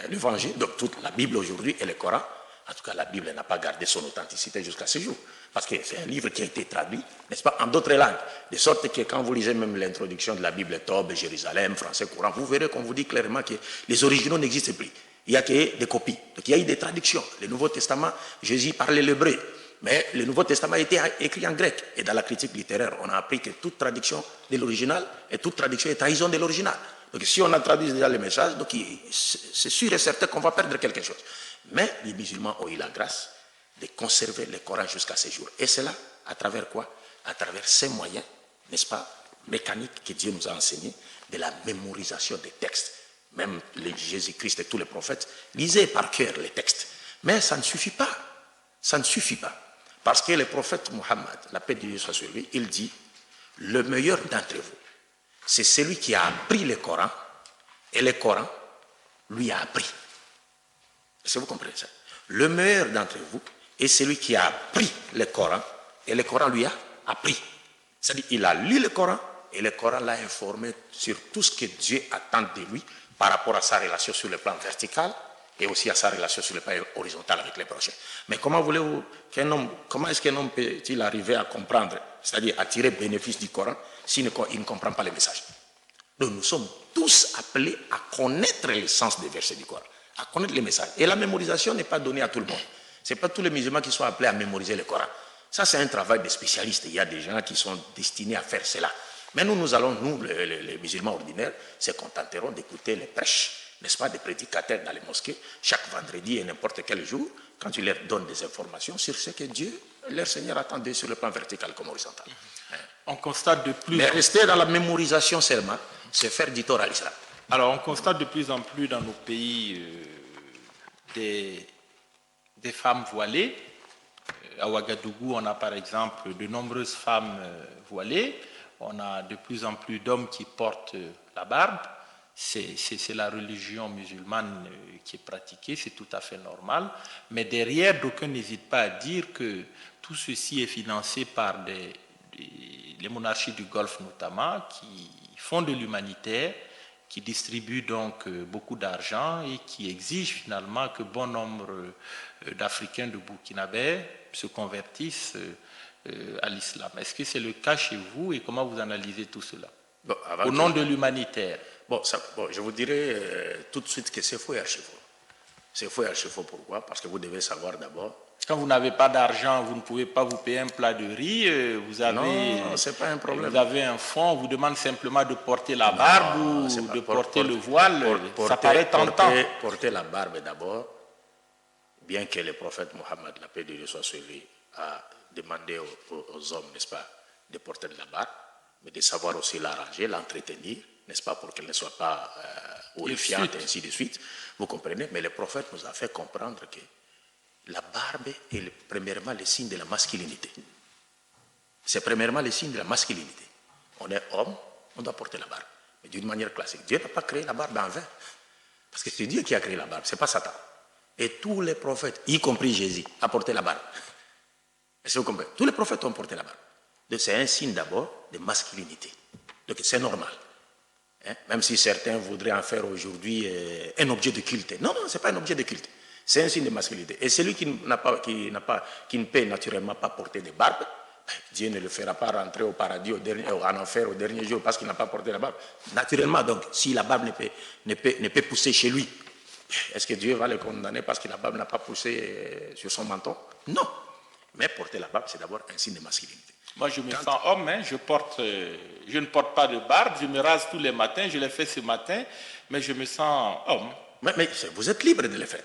l'évangile, donc toute la Bible aujourd'hui et le Coran, en tout cas la Bible n'a pas gardé son authenticité jusqu'à ce jour. Parce que c'est un livre qui a été traduit, n'est-ce pas, en d'autres langues. De sorte que quand vous lisez même l'introduction de la Bible, Tob, Jérusalem, français courant, vous verrez qu'on vous dit clairement que les originaux n'existent plus. Il n'y a que des copies. Donc il y a eu des traductions. Le Nouveau Testament, Jésus parlait l'hébreu. Mais le Nouveau Testament a été écrit en grec. Et dans la critique littéraire, on a appris que toute traduction de l'original et toute traduction est trahison de l'original. Donc si on a traduit déjà le message, donc c'est sûr et certain qu'on va perdre quelque chose. Mais les musulmans ont eu la grâce de conserver le Coran jusqu'à ce jour. Et cela, à travers quoi? À travers ces moyens, n'est-ce pas, mécaniques que Dieu nous a enseignés, de la mémorisation des textes. Même Jésus-Christ et tous les prophètes lisaient par cœur les textes. Mais ça ne suffit pas. Ça ne suffit pas. Parce que le prophète Mohammed, la paix de Dieu soit sur lui, il dit, le meilleur d'entre vous, c'est celui qui a appris le Coran, et le Coran lui a appris. Est-ce que vous comprenez ça? Le meilleur d'entre vous est celui qui a appris le Coran, et le Coran lui a appris. C'est-à-dire, il a lu le Coran, et le Coran l'a informé sur tout ce que Dieu attend de lui par rapport à sa relation sur le plan vertical, et aussi à sa relation sur le plan horizontal avec les prochains. Mais comment est-ce qu'un homme peut-il arriver à comprendre, c'est-à-dire à tirer bénéfice du Coran, s'il ne comprend pas les messages? Donc nous sommes tous appelés à connaître le sens des versets du Coran, à connaître les messages. Et la mémorisation n'est pas donnée à tout le monde. Ce n'est pas tous les musulmans qui sont appelés à mémoriser le Coran. Ça, c'est un travail de spécialistes. Il y a des gens qui sont destinés à faire cela. Mais nous les musulmans ordinaires, se contenterons d'écouter les prêches, n'est-ce pas, des prédicateurs dans les mosquées, chaque vendredi et n'importe quel jour, quand tu leur donnes des informations sur ce que Dieu, leur Seigneur, attendait sur le plan vertical comme horizontal. On constate de plus... Mais rester dans la mémorisation seulement, c'est faire du tort à l'islam. Alors, on constate de plus en plus dans nos pays des femmes voilées. À Ouagadougou, on a par exemple de nombreuses femmes voilées. On a de plus en plus d'hommes qui portent la barbe. C'est la religion musulmane qui est pratiquée, c'est tout à fait normal. Mais derrière, d'aucuns n'hésitent pas à dire que tout ceci est financé par les monarchies du Golfe notamment, qui font de l'humanitaire, qui distribuent donc beaucoup d'argent et qui exigent finalement que bon nombre d'Africains de Burkinabé se convertissent à l'islam. Est-ce que c'est le cas chez vous et comment vous analysez tout cela? Bon, au nom de l'humanitaire? Bon, je vous dirai tout de suite que c'est faux et archi faux. C'est faux et archi faux, pourquoi? Parce que vous devez savoir d'abord. Quand vous n'avez pas d'argent, vous ne pouvez pas vous payer un plat de riz, Non, c'est pas un problème. Vous avez un fonds, on vous demande simplement de porter la barbe ou de porter le voile, ça paraît tentant. Porter la barbe d'abord, bien que le prophète Mohammed, la paix de Dieu soit sur lui, a demandé aux hommes, n'est-ce pas, de porter de la barbe, mais de savoir aussi l'arranger, l'entretenir, n'est-ce pas, pour qu'elle ne soit pas horrifiante, et ainsi de suite. Vous comprenez? Mais le prophète nous a fait comprendre que la barbe est premièrement le signe de la masculinité. C'est premièrement le signe de la masculinité. On est homme, on doit porter la barbe. Mais d'une manière classique. Dieu n'a pas créé la barbe en vain. Parce que c'est Dieu qui a créé la barbe, ce n'est pas Satan. Et tous les prophètes, y compris Jésus, ont porté la barbe. Est-ce que vous comprenez? Tous les prophètes ont porté la barbe. Donc c'est un signe d'abord de masculinité. Donc c'est normal. Hein? Même si certains voudraient en faire aujourd'hui un objet de culte. Non, non, ce n'est pas un objet de culte. C'est un signe de masculinité. Et celui qui ne peut naturellement pas porter de barbe, Dieu ne le fera pas rentrer au paradis, en enfer au dernier jour parce qu'il n'a pas porté la barbe. Naturellement, donc, si la barbe ne peut pousser chez lui, est-ce que Dieu va le condamner parce que la barbe n'a pas poussé sur son menton? Non. Mais porter la barbe, c'est d'abord un signe de masculinité. Moi, je me sens homme, hein. Je ne porte pas de barbe, je me rase tous les matins, je l'ai fait ce matin, mais je me sens homme. Mais vous êtes libre de le faire.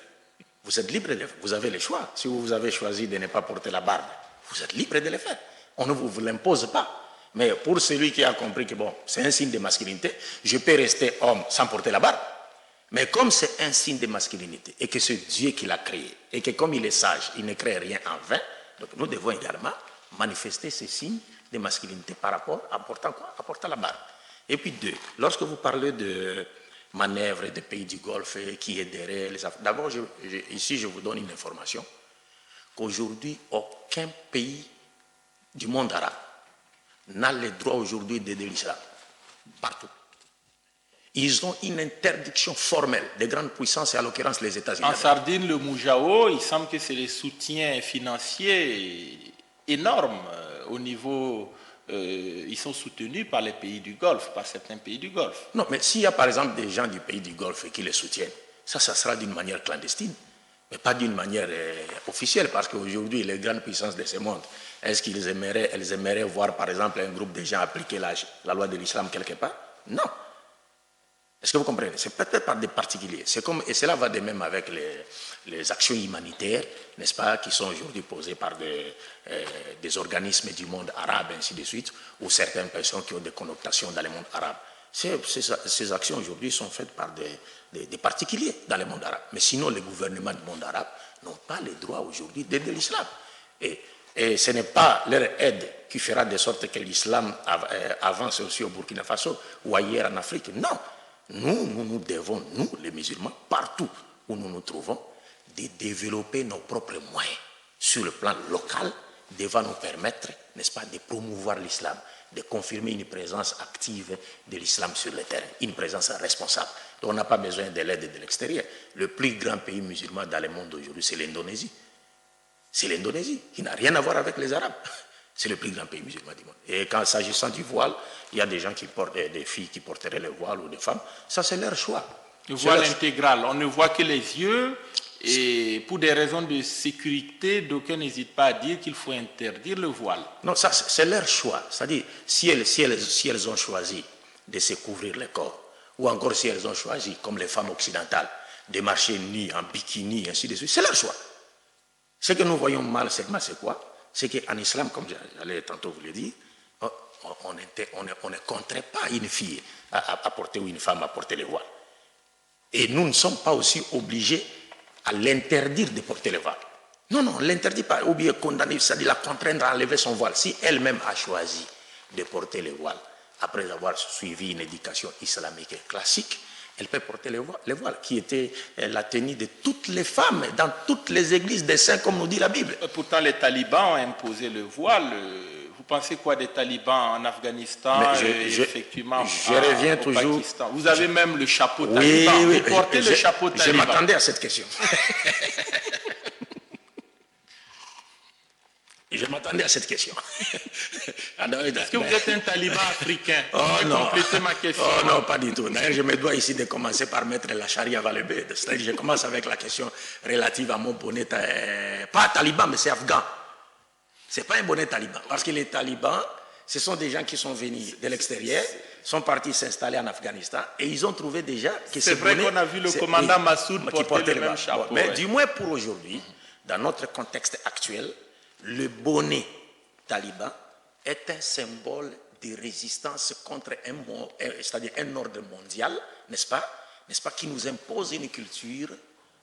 Vous êtes libre de le faire. Vous avez le choix. Si vous avez choisi de ne pas porter la barbe, vous êtes libre de le faire. On ne vous l'impose pas. Mais pour celui qui a compris que bon, c'est un signe de masculinité, je peux rester homme sans porter la barbe. Mais comme c'est un signe de masculinité et que c'est Dieu qui l'a créé et que comme il est sage, il ne crée rien en vain, donc nous devons également manifester ces signes de masculinité par rapport à portant la barbe. Et puis deux, lorsque vous parlez de manœuvres des pays du Golfe qui aideraient les Africains, d'abord ici je vous donne une information qu'aujourd'hui aucun pays du monde arabe n'a le droit aujourd'hui d'aider l'islam. Partout. Ils ont une interdiction formelle des grandes puissances, et à l'occurrence les États-Unis. En Sardine, le Moujao, il semble que c'est des soutiens financiers énormes au niveau... ils sont soutenus par les pays du Golfe, par certains pays du Golfe. Non, mais s'il y a par exemple des gens du pays du Golfe qui les soutiennent, ça sera d'une manière clandestine, mais pas d'une manière officielle, parce qu'aujourd'hui, les grandes puissances de ce monde, est-ce qu'ils aimeraient voir par exemple un groupe de gens appliquer la loi de l'islam quelque part? Non. Est-ce que vous comprenez? C'est peut-être par des particuliers. Et cela va de même avec les actions humanitaires, n'est-ce pas, qui sont aujourd'hui posées par des organismes du monde arabe, ainsi de suite, ou certaines personnes qui ont des connotations dans le monde arabe. Ces actions aujourd'hui sont faites par des particuliers dans le monde arabe. Mais sinon, les gouvernements du monde arabe n'ont pas le droit aujourd'hui d'aider l'islam. Et ce n'est pas leur aide qui fera de sorte que l'islam avance aussi au Burkina Faso ou ailleurs en Afrique. Non. Nous devons, nous les musulmans, partout où nous nous trouvons, de développer nos propres moyens sur le plan local, devant nous permettre, n'est-ce pas, de promouvoir l'islam, de confirmer une présence active de l'islam sur le terrain, une présence responsable. Donc on n'a pas besoin de l'aide de l'extérieur. Le plus grand pays musulman dans le monde aujourd'hui, c'est l'Indonésie. C'est l'Indonésie, qui n'a rien à voir avec les Arabes. C'est le plus grand pays musulman du monde. Et quand s'agissant du voile, il y a des gens qui portent, des filles qui porteraient le voile ou des femmes. Ça, c'est leur choix. Le voile intégral, on ne voit que les yeux. Et pour des raisons de sécurité, d'aucuns n'hésitent pas à dire qu'il faut interdire le voile. Non, ça, c'est leur choix. C'est-à-dire, si elles ont choisi de se couvrir le corps, ou encore si elles ont choisi, comme les femmes occidentales, de marcher nues, en bikini, ainsi de suite, c'est leur choix. Ce que nous voyons mal, c'est quoi? C'est qu'en islam, comme j'allais tantôt vous le dire, on ne contraint pas une fille à porter ou une femme à porter le voile. Et nous ne sommes pas aussi obligés à l'interdire de porter le voile. Non, on ne l'interdit pas, ou bien condamner, c'est-à-dire la contraindre à enlever son voile. Si elle-même a choisi de porter le voile, après avoir suivi une éducation islamique classique, elle peut porter le voile, qui était la tenue de toutes les femmes dans toutes les églises des saints, comme nous dit la Bible. Pourtant, les talibans ont imposé le voile. Vous pensez quoi des talibans en Afghanistan, effectivement, reviens au toujours. Pakistan? Vous avez même le chapeau taliban. Oui, vous portez le chapeau taliban. Je m'attendais à cette question. je m'attendais à cette question. Est-ce que vous êtes un taliban africain? Oh non. Complétez ma question. Oh non, pas du tout. D'ailleurs, je me dois ici de commencer par mettre la charia vers le bête. C'est-à-dire, je commence avec la question relative à mon bonnet. Pas taliban, mais c'est afghan. Ce n'est pas un bonnet taliban. Parce que les talibans, ce sont des gens qui sont venus de l'extérieur, sont partis s'installer en Afghanistan et ils ont trouvé déjà que c'est vrai qu'on a vu le commandant Massoud porter le même chapeau. Mais du moins pour aujourd'hui, dans notre contexte actuel, le bonnet taliban est un symbole de résistance contre c'est-à-dire un ordre mondial, n'est-ce pas, qui nous impose une culture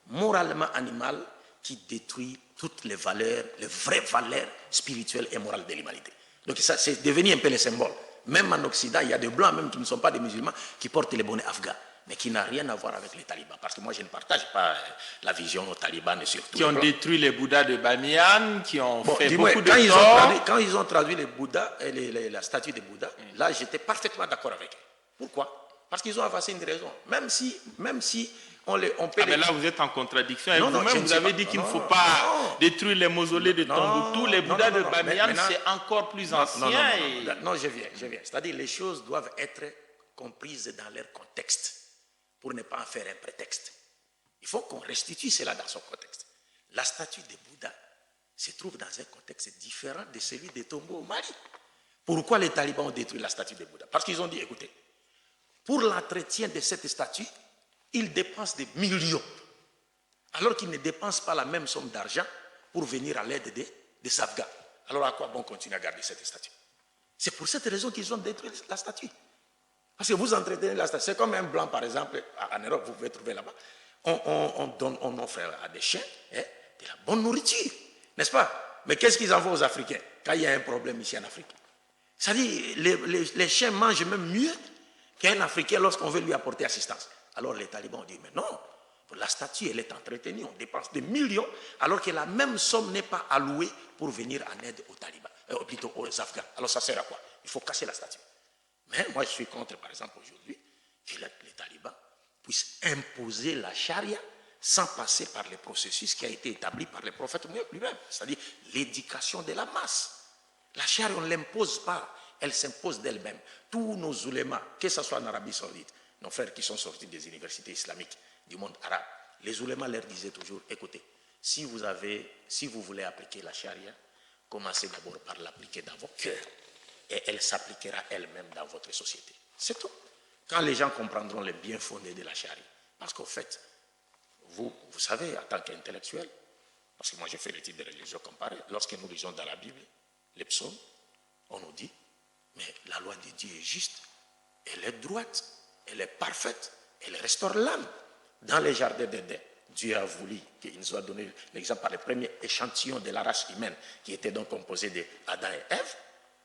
moralement animale qui détruit toutes les valeurs, les vraies valeurs spirituelles et morales de l'humanité. Donc ça, c'est devenu un peu le symbole. Même en Occident, il y a des blancs même qui ne sont pas des musulmans qui portent les bonnets afghans, mais qui n'a rien à voir avec les talibans. Parce que moi, je ne partage pas la vision aux talibans et surtout. Qui ont détruit les Bouddhas de Bamiyan, qui ont fait beaucoup de tort. Quand ils ont traduit les Bouddhas, la statue des Bouddhas, là, j'étais parfaitement d'accord avec eux. Pourquoi? Parce qu'ils ont avancé une raison. Même si on peut mais là, vous êtes en contradiction. Et vous-même, vous avez dit qu'il ne faut pas détruire les mausolées de Tombouctou. Les Bouddhas de Bamiyan, c'est encore plus ancien. Non, je viens. C'est-à-dire, les choses doivent être comprises dans leur contexte pour ne pas en faire un prétexte. Il faut qu'on restitue cela dans son contexte. La statue de Bouddha se trouve dans un contexte différent de celui de Tombo au Mali. Pourquoi les talibans ont détruit la statue de Bouddha? Parce qu'ils ont dit, écoutez, pour l'entretien de cette statue, ils dépensent des millions, alors qu'ils ne dépensent pas la même somme d'argent pour venir à l'aide des Afghans. Alors à quoi bon continuer à garder cette statue? C'est pour cette raison qu'ils ont détruit la statue. Parce que vous entretenez la statue. C'est comme un blanc, par exemple, en Europe, vous pouvez trouver là-bas. On offre à des chiens de la bonne nourriture, n'est-ce pas? Mais qu'est-ce qu'ils envoient aux Africains quand il y a un problème ici en Afrique? C'est-à-dire, les chiens mangent même mieux qu'un Africain lorsqu'on veut lui apporter assistance. Alors les talibans ont dit, mais non, la statue, elle est entretenue, on dépense des millions, alors que la même somme n'est pas allouée pour venir en aide aux talibans, plutôt aux Afghans. Alors ça sert à quoi? Il faut casser la statue. Mais moi, je suis contre, par exemple, aujourd'hui, que les talibans puissent imposer la charia sans passer par le processus qui a été établi par le prophète lui-même, c'est-à-dire l'éducation de la masse. La charia, on ne l'impose pas, elle s'impose d'elle-même. Tous nos oulémas, que ce soit en Arabie Saoudite, nos frères qui sont sortis des universités islamiques du monde arabe, les oulémas leur disaient toujours, écoutez, si vous voulez appliquer la charia, commencez d'abord par l'appliquer dans vos cœurs et elle s'appliquera elle-même dans votre société. C'est tout. Quand les gens comprendront les bien fondés de la charia, parce qu'au fait, vous savez, en tant qu'intellectuel, parce que moi j'ai fait l'étude de religion comparée, lorsque nous lisons dans la Bible les psaumes, on nous dit, mais la loi de Dieu est juste, elle est droite, elle est parfaite, elle restaure l'âme. Dans les jardins d'Éden, Dieu a voulu qu'il nous soit donné l'exemple par le premier échantillon de la race humaine qui était donc composé d'Adam et Ève,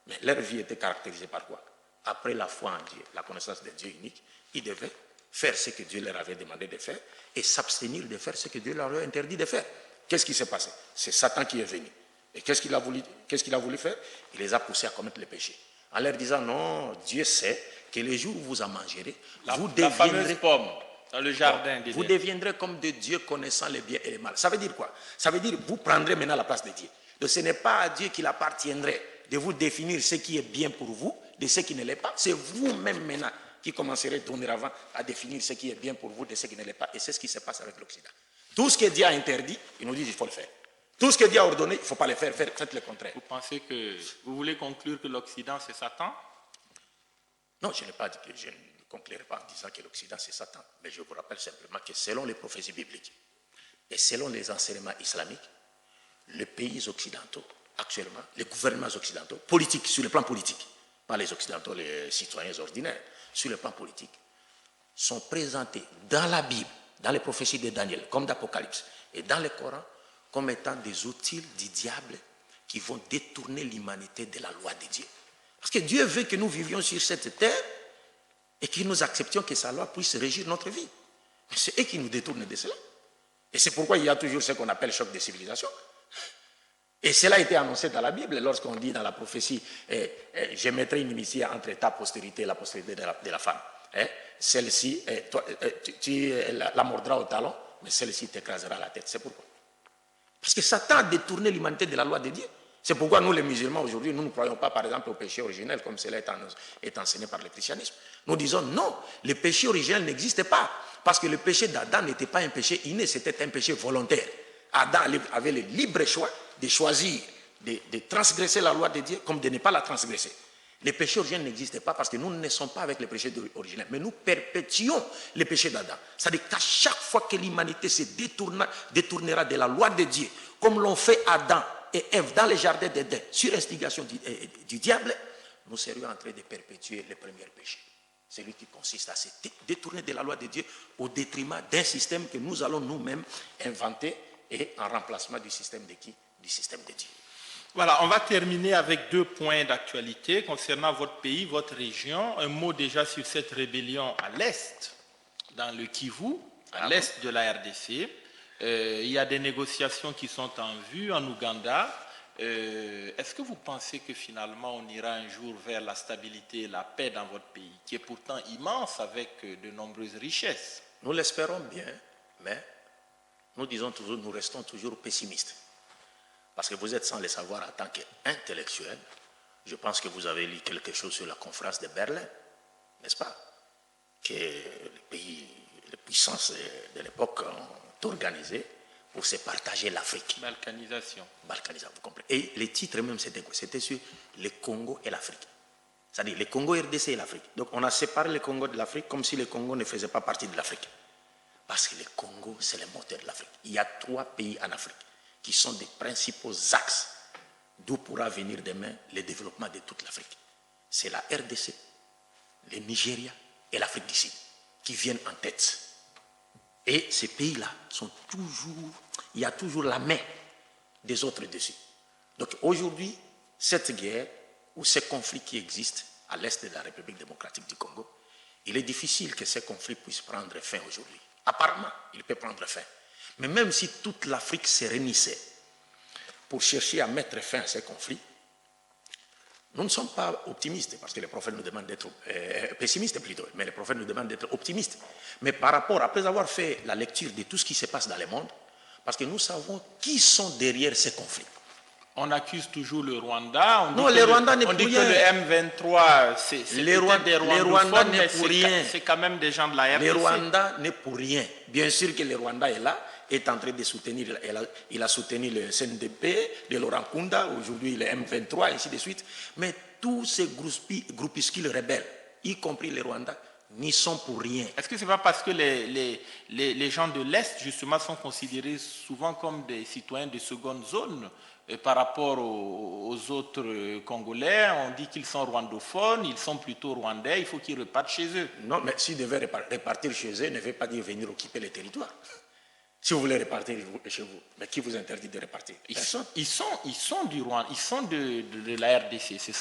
mais leur vie était caractérisée par quoi? Après la foi en Dieu, la connaissance de Dieu unique, ils devaient faire ce que Dieu leur avait demandé de faire et s'abstenir de faire ce que Dieu leur avait interdit de faire. Qu'est-ce qui s'est passé? C'est Satan qui est venu. Et qu'est-ce qu'il a voulu faire? Il les a poussés à commettre le péché. En leur disant, non, Dieu sait que les jours où vous en mangerez, vous deviendrez pomme dans le jardin. Vous deviendrez comme de Dieu connaissant les biens et les mal. Ça veut dire quoi? Ça veut dire vous prendrez maintenant la place de Dieu. Donc ce n'est pas à Dieu qu'il appartiendrait de vous définir ce qui est bien pour vous, de ce qui ne l'est pas. C'est vous-même maintenant qui commencerez dorénavant à définir ce qui est bien pour vous, de ce qui ne l'est pas. Et c'est ce qui se passe avec l'Occident. Tout ce que Dieu a interdit, il nous dit qu'il faut le faire. Tout ce que Dieu a ordonné, il ne faut pas le faire, faites le contraire. Vous voulez conclure que l'Occident c'est Satan? Non, je n'ai pas dit que je ne conclurai pas en disant que l'Occident c'est Satan. Mais je vous rappelle simplement que selon les prophéties bibliques et selon les enseignements islamiques, les pays occidentaux, actuellement, les gouvernements occidentaux, politiques, sur le plan politique, pas les occidentaux, les citoyens ordinaires, sur le plan politique, sont présentés dans la Bible, dans les prophéties de Daniel, comme d'Apocalypse, et dans le Coran, comme étant des outils du diable qui vont détourner l'humanité de la loi de Dieu. Parce que Dieu veut que nous vivions sur cette terre et que nous acceptions que sa loi puisse régir notre vie. Mais c'est eux qui nous détournent de cela. Et c'est pourquoi il y a toujours ce qu'on appelle choc des civilisations. Et cela a été annoncé dans la Bible lorsqu'on dit dans la prophétie, je mettrai une inimitié entre ta postérité et la postérité de la femme. Celle-ci, tu la mordras au talon, mais celle-ci t'écrasera la tête. C'est pourquoi. Parce que Satan a détourné l'humanité de la loi de Dieu. C'est pourquoi nous, les musulmans, aujourd'hui, nous ne croyons pas, par exemple, au péché originel, comme cela est enseigné par le christianisme. Nous disons non, le péché originel n'existe pas, parce que le péché d'Adam n'était pas un péché inné, c'était un péché volontaire. Adam avait le libre choix de choisir, de transgresser la loi de Dieu, comme de ne pas la transgresser. Les péchés originels n'existaient pas parce que nous ne naissons pas avec les péchés originels, mais nous perpétuons les péchés d'Adam. C'est-à-dire qu'à chaque fois que l'humanité se détournera de la loi de Dieu, comme l'ont fait Adam et Ève dans les jardins d'Éden, sur instigation du diable, nous serions en train de perpétuer le premier péché. Celui qui consiste à se détourner de la loi de Dieu au détriment d'un système que nous allons nous-mêmes inventer et en remplacement du système de qui? Du système de Dieu. Voilà, on va terminer avec 2 points d'actualité concernant votre pays, votre région. Un mot déjà sur cette rébellion à l'Est, dans le Kivu, à l'Est de la RDC. Il y a des négociations qui sont en vue en Ouganda. Est-ce que vous pensez que finalement on ira un jour vers la stabilité et la paix dans votre pays, qui est pourtant immense avec de nombreuses richesses? Nous l'espérons bien, mais nous disons toujours, nous restons toujours pessimistes. Parce que vous êtes sans le savoir en tant qu'intellectuel. Je pense que vous avez lu quelque chose sur la conférence de Berlin, n'est-ce pas? Que les puissances de l'époque ont organisé pour se partager l'Afrique. Balkanisation. Balkanisation, vous comprenez? Et les titres même, c'était sur le Congo et l'Afrique. C'est-à-dire le Congo, RDC et l'Afrique. Donc on a séparé le Congo de l'Afrique comme si le Congo ne faisait pas partie de l'Afrique. Parce que le Congo, c'est le moteur de l'Afrique. Il y a 3 pays en Afrique qui sont des principaux axes d'où pourra venir demain le développement de toute l'Afrique. C'est la RDC, le Nigeria et l'Afrique du Sud qui viennent en tête. Et ces pays-là sont toujours, il y a toujours la main des autres dessus. Donc aujourd'hui, cette guerre ou ces conflits qui existent à l'est de la République démocratique du Congo, il est difficile que ces conflits puissent prendre fin aujourd'hui. Apparemment, il peut prendre fin. Mais même si toute l'Afrique se réunissait pour chercher à mettre fin à ces conflits, nous ne sommes pas optimistes, parce que les prophètes nous demandent d'être pessimistes plutôt, mais les prophètes nous demandent d'être optimistes. Mais par rapport, après avoir fait la lecture de tout ce qui se passe dans le monde, parce que nous savons qui sont derrière ces conflits. On accuse toujours le Rwanda. Non, le Rwanda n'est pour rien. On dit que le M23, c'est des rwandophones, mais pour rien. C'est quand même des gens de la RDC. Le Rwanda n'est pour rien. Bien sûr que le Rwanda est là, est en train de soutenir, il a soutenu le CNDP, de Laurent Kunda, aujourd'hui le M23, et ainsi de suite. Mais tous ces groupuscules rebelles, y compris les Rwandais, n'y sont pour rien. Est-ce que ce n'est pas parce que les gens de l'Est, justement, sont considérés souvent comme des citoyens de seconde zone par rapport aux autres Congolais? On dit qu'ils sont rwandophones, ils sont plutôt rwandais, il faut qu'ils repartent chez eux. Non, mais s'ils devaient repartir chez eux, ne veut pas dire venir occuper les territoires. Si vous voulez repartir chez vous, mais qui vous interdit de repartir? Ils sont du Rwanda, ils sont de la RDC, ce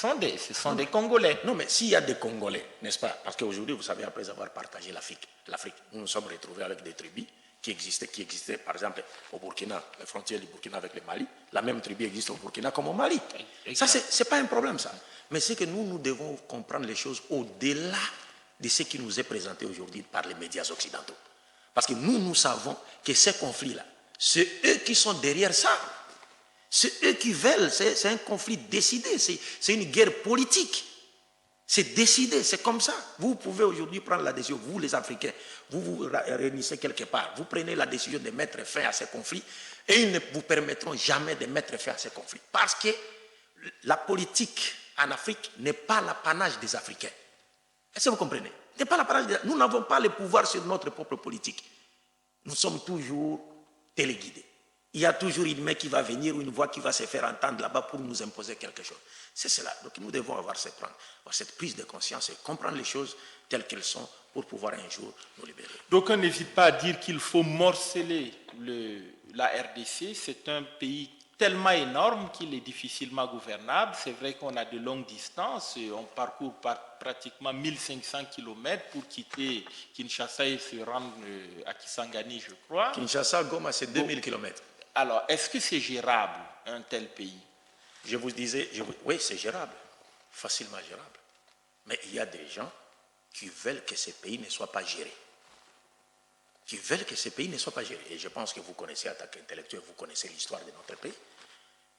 sont des Congolais. Non, mais s'il y a des Congolais, n'est-ce pas? Parce qu'aujourd'hui, vous savez, après avoir partagé l'Afrique, nous nous sommes retrouvés avec des tribus qui existaient, par exemple, au Burkina, les frontières du Burkina avec le Mali. La même tribu existe au Burkina comme au Mali. Ça, c'est pas un problème, ça. Mais c'est que nous devons comprendre les choses au-delà de ce qui nous est présenté aujourd'hui par les médias occidentaux. Parce que nous savons que ces conflits-là, c'est eux qui sont derrière ça. C'est eux qui veulent, c'est un conflit décidé, c'est une guerre politique. C'est décidé, c'est comme ça. Vous pouvez aujourd'hui prendre la décision, vous les Africains, vous vous réunissez quelque part, vous prenez la décision de mettre fin à ces conflits et ils ne vous permettront jamais de mettre fin à ces conflits. Parce que la politique en Afrique n'est pas l'apanage des Africains. Est-ce que vous comprenez? N'est pas l'apanage Nous n'avons pas le pouvoir sur notre propre politique. Nous sommes toujours téléguidés. Il y a toujours une main qui va venir ou une voix qui va se faire entendre là-bas pour nous imposer quelque chose. C'est cela. Donc nous devons avoir cette prise de conscience et comprendre les choses telles qu'elles sont pour pouvoir un jour nous libérer. Donc on n'hésite pas à dire qu'il faut morceler la RDC. C'est un pays tellement énorme qu'il est difficilement gouvernable. C'est vrai qu'on a de longues distances. On parcourt pratiquement 1500 km pour quitter Kinshasa et se rendre à Kisangani, je crois. Kinshasa, Goma, c'est 2000 km. Alors, est-ce que c'est gérable, un tel pays? Je vous disais, oui, c'est gérable, facilement gérable. Mais il y a des gens qui veulent que ces pays ne soient pas gérés. Qui veulent que ces pays ne soient pas gérés. Et je pense que vous connaissez, en tant qu'intellectuel, vous connaissez l'histoire de notre pays.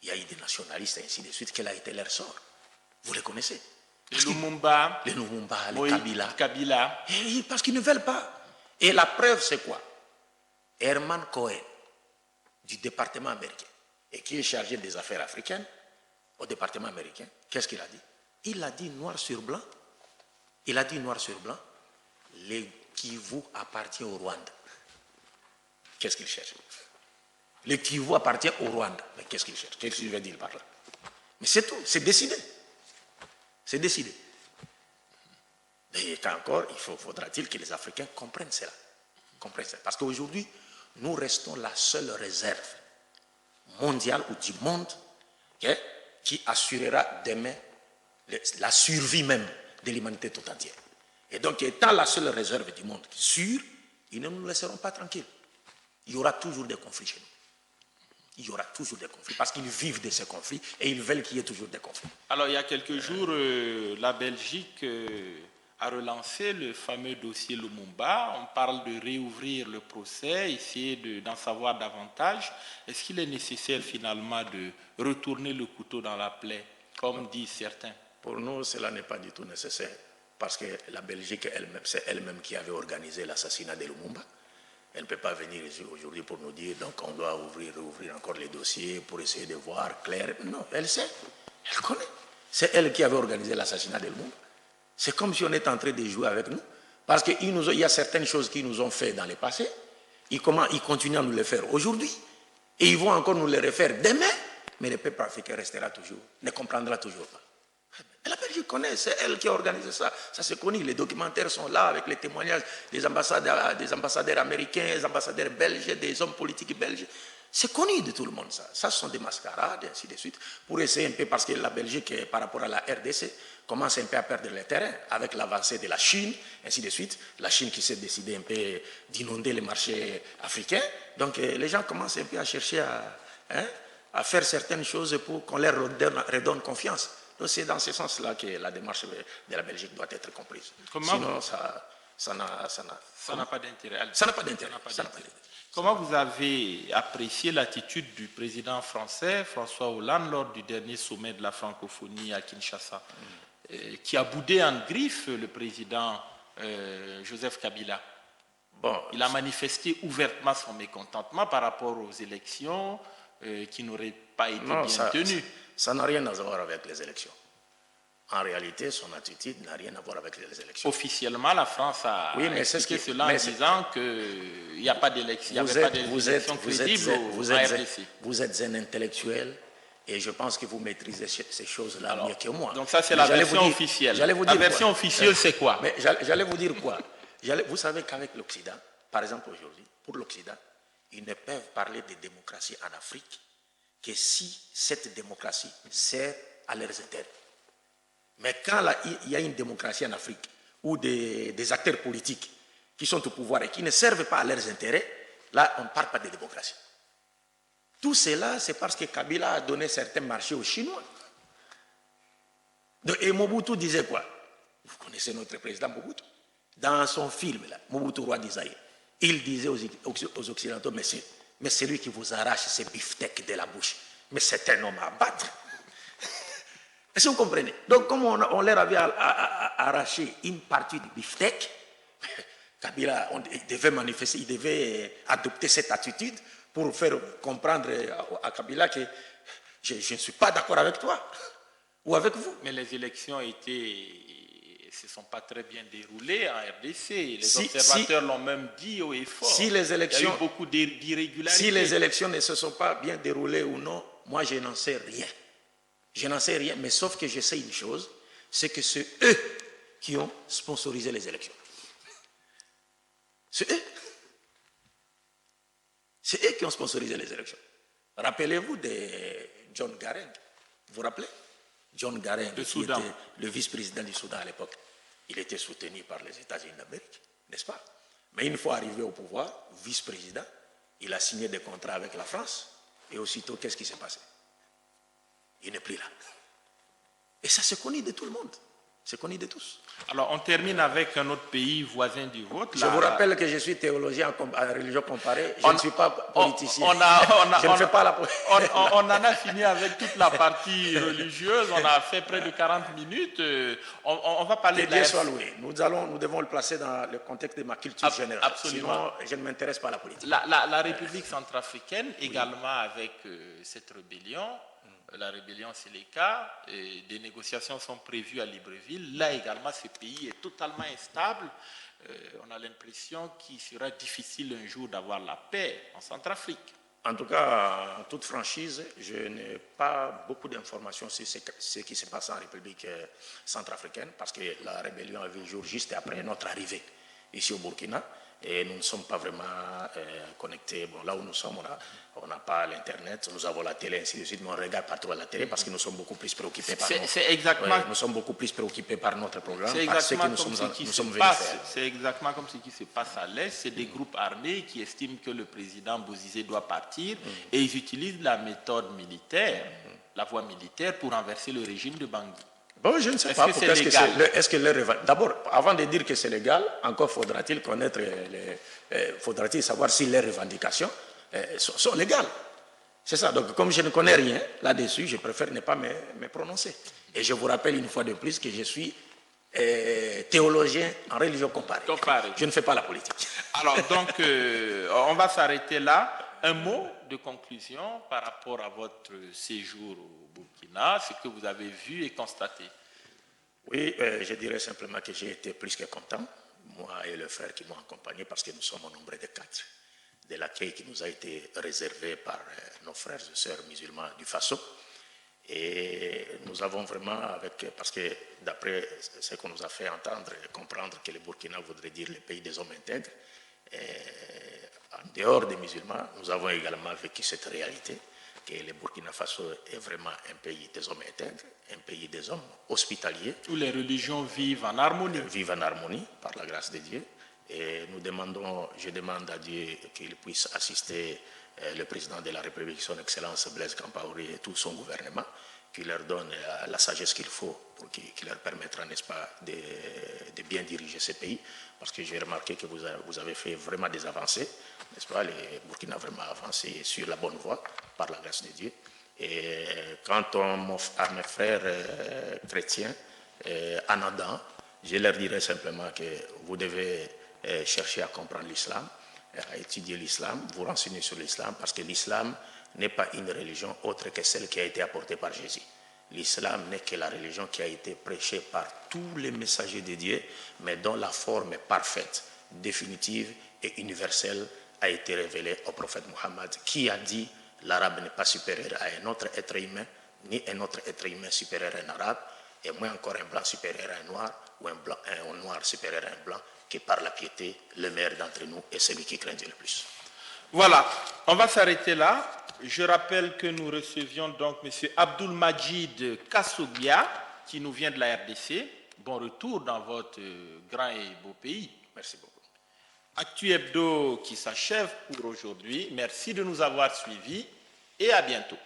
il y a eu des nationalistes et ainsi de suite. Quel a été leur sort? Vous les connaissez? Les Lumumba, Les Lumumba, les Moïse Kabila. Parce qu'ils ne veulent pas. Et la preuve, c'est quoi? Herman Cohen, du département américain, et qui est chargé des affaires africaines au département américain, qu'est-ce qu'il a dit? Il a dit noir sur blanc. Il a dit noir sur blanc, le Kivu appartient au Rwanda. Qu'est-ce qu'il cherche? Le Kivu appartient au Rwanda. Mais qu'est-ce qu'il cherche? Qu'est-ce qu'il veut dire par là? Mais c'est tout, c'est décidé. C'est décidé. Et encore, faudra-t-il que les Africains comprennent cela. Parce qu'aujourd'hui, nous restons la seule réserve mondiale ou du monde qui assurera demain la survie même de l'humanité tout entière. Et donc, étant la seule réserve du monde sûre, ils ne nous laisseront pas tranquilles. Il y aura toujours des conflits chez nous. Il y aura toujours des conflits parce qu'ils vivent de ces conflits et ils veulent qu'il y ait toujours des conflits. Alors, il y a quelques jours, la Belgique a relancé le fameux dossier Lumumba. On parle de réouvrir le procès, essayer d'en savoir davantage. Est-ce qu'il est nécessaire finalement de retourner le couteau dans la plaie, comme disent certains? Pour nous, cela n'est pas du tout nécessaire parce que la Belgique elle-même, c'est elle-même qui avait organisé l'assassinat de Lumumba. Elle ne peut pas venir ici aujourd'hui pour nous dire donc on doit rouvrir encore les dossiers pour essayer de voir clair. Non, elle sait, elle connaît. C'est elle qui avait organisé l'assassinat de Lumumba. C'est comme si on était en train de jouer avec nous. Parce qu'il y a certaines choses qu'ils nous ont fait dans le passé. Ils continuent à nous les faire aujourd'hui. Et ils vont encore nous les refaire demain. Mais le peuple africain restera toujours, ne comprendra toujours pas. Et la Belgique connaît, c'est elle qui a organisé ça. Ça se connaît, les documentaires sont là avec les témoignages des ambassadeurs américains, des ambassadeurs belges, des hommes politiques belges. C'est connu de tout le monde ça. Ça, ce sont des mascarades, et ainsi de suite. Pour essayer un peu, parce que la Belgique, par rapport à la RDC, commence un peu à perdre le terrain avec l'avancée de la Chine, ainsi de suite. La Chine qui s'est décidée un peu d'inonder les marchés africains. Donc les gens commencent un peu à chercher à faire certaines choses pour qu'on leur redonne confiance. Donc c'est dans ce sens-là que la démarche de la Belgique doit être comprise. Sinon, ça n'a pas d'intérêt. Ça n'a pas d'intérêt. Comment vous avez apprécié l'attitude du président français, François Hollande, lors du dernier sommet de la francophonie à Kinshasa, qui a boudé en griffe le président Joseph Kabila? Il a manifesté ouvertement son mécontentement par rapport aux élections qui n'auraient pas été bien tenues. Ça n'a rien à voir avec les élections. En réalité, son attitude n'a rien à voir avec les élections. Officiellement, la France a expliqué cela en disant qu'il n'y a pas d'élection, crédible au RDC. Vous êtes un intellectuel et je pense que vous maîtrisez ces choses-là mieux que moi. Donc ça, c'est la version officielle. La version officielle, c'est quoi? J'allais vous dire quoi? Vous savez qu'avec l'Occident, par exemple aujourd'hui, pour l'Occident, ils ne peuvent parler de démocratie en Afrique que si cette démocratie sert à leurs intérêts. Mais quand il y a une démocratie en Afrique ou des acteurs politiques qui sont au pouvoir et qui ne servent pas à leurs intérêts, là, on ne parle pas de démocratie. Tout cela, c'est parce que Kabila a donné certains marchés aux Chinois. Et Mobutu disait quoi? Vous connaissez notre président Mobutu? Dans son film, là, Mobutu, roi d'Isaïe, il disait aux Occidentaux, mais c'est lui qui vous arrache ces beefsteaks de la bouche. Mais c'est un homme à battre. Est-ce que vous comprenez? Donc, comme on leur avait arraché une partie du beefsteak, Kabila il devait manifester, il devait adopter cette attitude pour faire comprendre à Kabila que je ne suis pas d'accord avec toi ou avec vous. Mais les élections se sont pas très bien déroulées en RDC. Les observateurs l'ont même dit haut et fort. Il y a eu beaucoup d'irrégularités. Si les élections ne se sont pas bien déroulées ou non, moi je n'en sais rien. Je n'en sais rien, mais sauf que je sais une chose, c'est que c'est eux qui ont sponsorisé les élections. C'est eux. C'est eux qui ont sponsorisé les élections. Rappelez-vous de John Garang. Vous vous rappelez? John Garang, qui était le vice-président du Soudan à l'époque. Il était soutenu par les États-Unis d'Amérique, n'est-ce pas? Mais une fois arrivé au pouvoir, vice-président, il a signé des contrats avec la France. Et aussitôt, qu'est-ce qui s'est passé? Il n'est plus là. Et ça se connaît de tout le monde. C'est connu de tous. Alors, on termine avec un autre pays voisin du vôtre. Je vous rappelle que je suis théologien en religion comparée. Je ne suis pas politicien. Je ne fais pas la politique. On en a fini avec toute la partie religieuse. On a fait près de 40 minutes. On va parler Que de la Dieu soit loué. Nous devons le placer dans le contexte de ma culture générale. Absolument. Sinon, je ne m'intéresse pas à la politique. La République centrafricaine, également avec cette rébellion, la rébellion Séléka, des négociations sont prévues à Libreville. Là également, ce pays est totalement instable. On a l'impression qu'il sera difficile un jour d'avoir la paix en Centrafrique. En tout cas, en toute franchise, je n'ai pas beaucoup d'informations sur ce qui se passe en République centrafricaine parce que la rébellion avait jour juste après notre arrivée ici au Burkina. Et nous ne sommes pas vraiment connectés. Bon, là où nous sommes, on n'a pas l'Internet, nous avons la télé, ainsi de suite, mais on ne regarde pas trop la télé parce que nous sommes beaucoup plus préoccupés par nous sommes beaucoup plus préoccupés par notre programme, par ce que nous sommes venus faire. C'est exactement comme ce qui se passe à l'Est. C'est des groupes armés qui estiment que le président Bozizé doit partir et ils utilisent la méthode militaire, la voie militaire pour renverser le régime de Bangui. Bon, je ne sais pas. Est-ce que d'abord, avant de dire que c'est légal, encore faudra-t-il connaître, faudra-t-il savoir si les revendications sont légales. C'est ça. Donc, comme je ne connais rien là-dessus, je préfère ne pas me prononcer. Et je vous rappelle une fois de plus que je suis théologien en religion comparée. Je ne fais pas la politique. Alors, donc, on va s'arrêter là. Un mot de conclusion par rapport à votre séjour au Burkina, ce que vous avez vu et constaté. Oui, je dirais simplement que j'ai été plus que content, moi et le frère qui m'ont accompagné, parce que nous sommes au nombre de 4, de l'accueil qui nous a été réservé par nos frères et sœurs musulmans du Faso. Et nous avons vraiment, parce que d'après ce qu'on nous a fait entendre et comprendre que le Burkina voudrait dire le pays des hommes intègres, en dehors des musulmans, nous avons également vécu cette réalité, que le Burkina Faso est vraiment un pays des hommes intègres, un pays des hommes hospitaliers. Où les religions vivent en harmonie. Vivent en harmonie, par la grâce de Dieu. Et je demande à Dieu qu'il puisse assister le président de la République, son Excellence Blaise Compaoré et tout son gouvernement, qui leur donne la sagesse qu'il faut, qui leur permettra, n'est-ce pas, de bien diriger ce pays. Parce que j'ai remarqué que vous avez fait vraiment des avancées, n'est-ce pas? Le Burkina a vraiment avancé sur la bonne voie, par la grâce de Dieu. Et quant à mes frères chrétiens, en Adam, je leur dirais simplement que vous devez chercher à comprendre l'islam, à étudier l'islam, vous renseigner sur l'islam, parce que l'islam n'est pas une religion autre que celle qui a été apportée par Jésus. L'islam n'est que la religion qui a été prêchée par tous les messagers de Dieu, mais dont la forme parfaite, définitive et universelle a été révélée au prophète Mohammed, qui a dit « l'arabe n'est pas supérieur à un autre être humain, ni un autre être humain supérieur à un arabe, et moins encore un blanc supérieur à un noir, ou un noir supérieur à un blanc, qui par la piété, le meilleur d'entre nous est celui qui craint Dieu le plus. » Voilà, on va s'arrêter là. Je rappelle que nous recevions donc M. Abdoul Majid Kassogbia, qui nous vient de la RDC. Bon retour dans votre grand et beau pays. Merci beaucoup. Actu Hebdo qui s'achève pour aujourd'hui. Merci de nous avoir suivis et à bientôt.